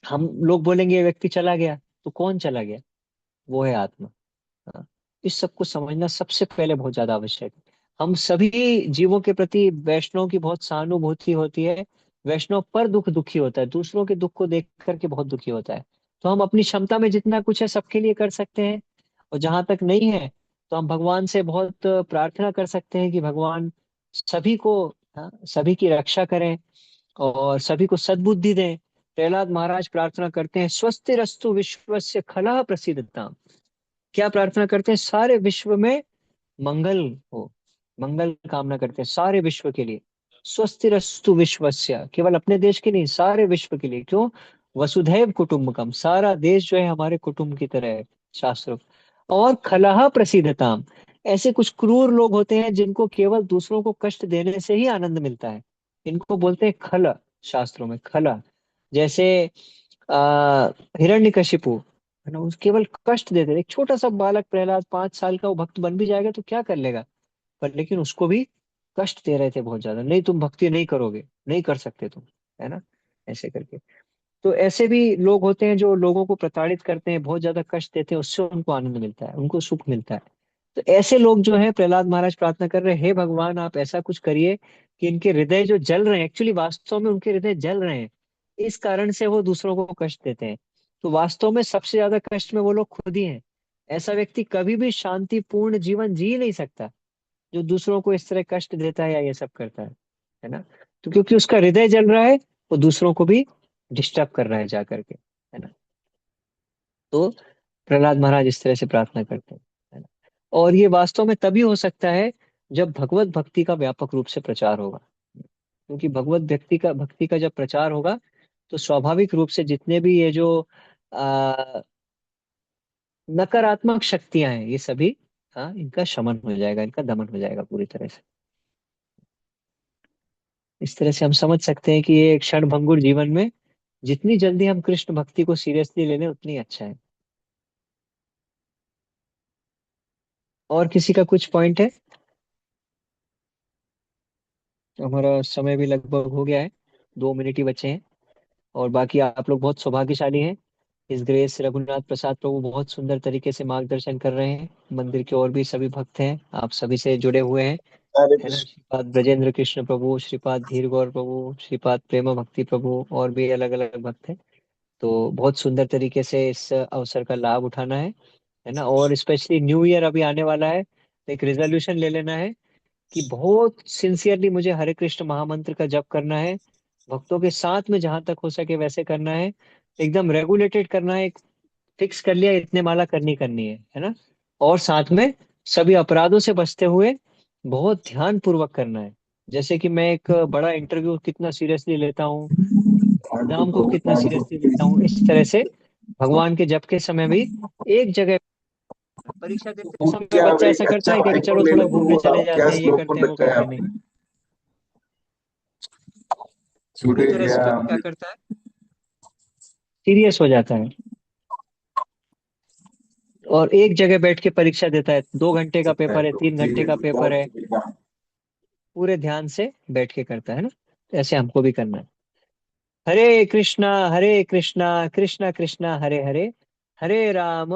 हम लोग बोलेंगे ये व्यक्ति चला गया, तो कौन चला गया? वो है आत्मा। हाँ, इस सब को समझना सबसे पहले बहुत ज्यादा आवश्यक है। हम सभी जीवों के प्रति वैष्णव की बहुत सहानुभूति होती है। वैष्णव पर दुखी होता है, दूसरों के दुख को देख करके बहुत दुखी होता है। तो हम अपनी क्षमता में जितना कुछ है सबके लिए कर सकते हैं। और जहां तक नहीं है, तो हम भगवान से बहुत प्रार्थना कर सकते हैं कि भगवान सभी को, हाँ, सभी की रक्षा करें और सभी को सद्बुद्धि दें। प्रहलाद महाराज प्रार्थना करते हैं, स्वस्तिरस्तु विश्वस्य खलः प्रसीदताम। क्या प्रार्थना करते हैं? सारे विश्व में मंगल हो, मंगल कामना करते हैं सारे विश्व के लिए। स्वस्तिरस्तु विश्वस्य, केवल अपने देश के नहीं, सारे विश्व के लिए। क्यों? वसुधैव कुटुंबकम, सारा देश जो है हमारे कुटुंब की तरह है, शास्त्रों। और खलह प्रसीदताम, ऐसे कुछ क्रूर लोग होते हैं जिनको केवल दूसरों को कष्ट देने से ही आनंद मिलता है। इनको बोलते हैं खल, शास्त्रों में खल। जैसे हिरण्यकशिपु, है ना, उस केवल कष्ट देते थे। एक छोटा सा बालक प्रहलाद, 5 साल का, वो भक्त बन भी जाएगा तो क्या कर लेगा, पर लेकिन उसको भी कष्ट दे रहे थे बहुत ज्यादा। नहीं, तुम भक्ति नहीं करोगे, नहीं कर सकते तुम, है ना, ऐसे करके। तो ऐसे भी लोग होते हैं जो लोगों को प्रताड़ित करते हैं, बहुत ज्यादा कष्ट देते हैं, उससे उनको आनंद मिलता है, उनको सुख मिलता है। तो ऐसे लोग जो है, प्रहलाद महाराज प्रार्थना कर रहे हैं, हे भगवान आप ऐसा कुछ करिए कि इनके हृदय जो जल रहे हैं, एक्चुअली वास्तव में उनके हृदय जल रहे हैं, इस कारण से वो दूसरों को कष्ट देते हैं। तो वास्तव में सबसे ज्यादा कष्ट में वो लोग खुद ही हैं। ऐसा व्यक्ति कभी भी शांतिपूर्ण जीवन जी नहीं सकता, जो दूसरों को इस तरह कष्ट देता है या ये सब करता है ना। तो क्योंकि उसका हृदय जल रहा है, वो दूसरों को भी डिस्टर्ब कर रहा है जा करके, है ना। तो प्रहलाद महाराज इस तरह से प्रार्थना करते हैं, है ना। और ये वास्तव में तभी हो सकता है जब भगवत भक्ति का व्यापक रूप से प्रचार होगा। क्योंकि भक्ति का जब प्रचार होगा, तो स्वाभाविक रूप से जितने भी ये जो आ, नकारात्मक शक्तियां हैं, ये सभी, हाँ, इनका शमन हो जाएगा, इनका दमन हो जाएगा पूरी तरह से। इस तरह से हम समझ सकते हैं कि ये क्षण भंगुर जीवन में जितनी जल्दी हम कृष्ण भक्ति को सीरियसली ले लें, उतनी अच्छा है। और किसी का कुछ पॉइंट है? हमारा समय भी लगभग हो गया है, 2 मिनट ही बचे हैं। और बाकी आप लोग बहुत सौभाग्यशाली हैं। इस ग्रेस रघुनाथ प्रसाद प्रभु बहुत सुंदर तरीके से मार्गदर्शन कर रहे हैं। मंदिर के और भी सभी भक्त हैं, आप सभी से जुड़े हुए हैं, हरे है ना। कृष्ण। श्रीपाद ब्रजेंद्र कृष्ण प्रभु, श्रीपाद धीर गौर प्रभु, श्रीपाद प्रेम भक्ति प्रभु, और भी अलग अलग भक्त हैं। तो बहुत सुंदर तरीके से इस अवसर का लाभ उठाना है ना। और स्पेशली न्यू ईयर अभी आने वाला है, तो एक रेजोल्यूशन ले लेना है कि बहुत सिंसियरली मुझे हरे कृष्ण महामंत्र का जप करना है। भक्तों के साथ में जहां तक हो सके वैसे करना है, एकदम रेगुलेटेड करना है। एक फिक्स कर लिया, इतने माला करनी करनी है ना। और साथ में सभी अपराधों से बचते हुए बहुत ध्यान पूर्वक करना है। जैसे कि मैं एक बड़ा इंटरव्यू कितना सीरियसली लेता हूँ, एग्जाम को कितना सीरियसली लेता हूँ, इस तरह से भगवान के जप के समय भी एक जगह, परीक्षा देते समय क्या अब बच्चा एक ऐसा करता अच्छा है कि आईफोन चलो ले थोड़ा लो घूमने प्रभु, चले आप क्या जाते हैं, ये स्लोक करते पर हैं, वो रखा है करते हैं, नहीं। आपने? पूरी छूटे तरह या से वो क्या करता है, सीरियस हो जाता है, और एक जगह बैठ के परीक्षा देता है। 2 घंटे का सकता है पेपर है, प्रभु, 3 घंटे ठीक का है, पेपर बहुत है, शुक्रिया। पूरे ध्यान से बैठ के करता है ना। तो ऐसे हमको भी करना है। हरे कृष्णा कृष्णा कृष्णा हरे हरे, हरे राम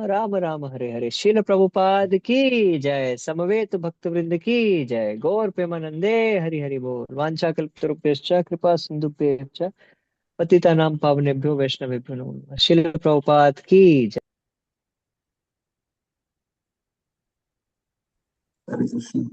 राम राम हरे हरे। शिल प्रभुपाद की जय। समवेत भक्त वृंद की जय। गौर प्रेमानंदे हरि हरि बोल। वांछा कल्पतरुभ्यश्च कृपा सिंधुभ्यश्च पतितानां पावनेभ्यो वैष्णवेभ्यो नमो नमः। शिल प्रभुपाद की जय। हरे कृष्ण।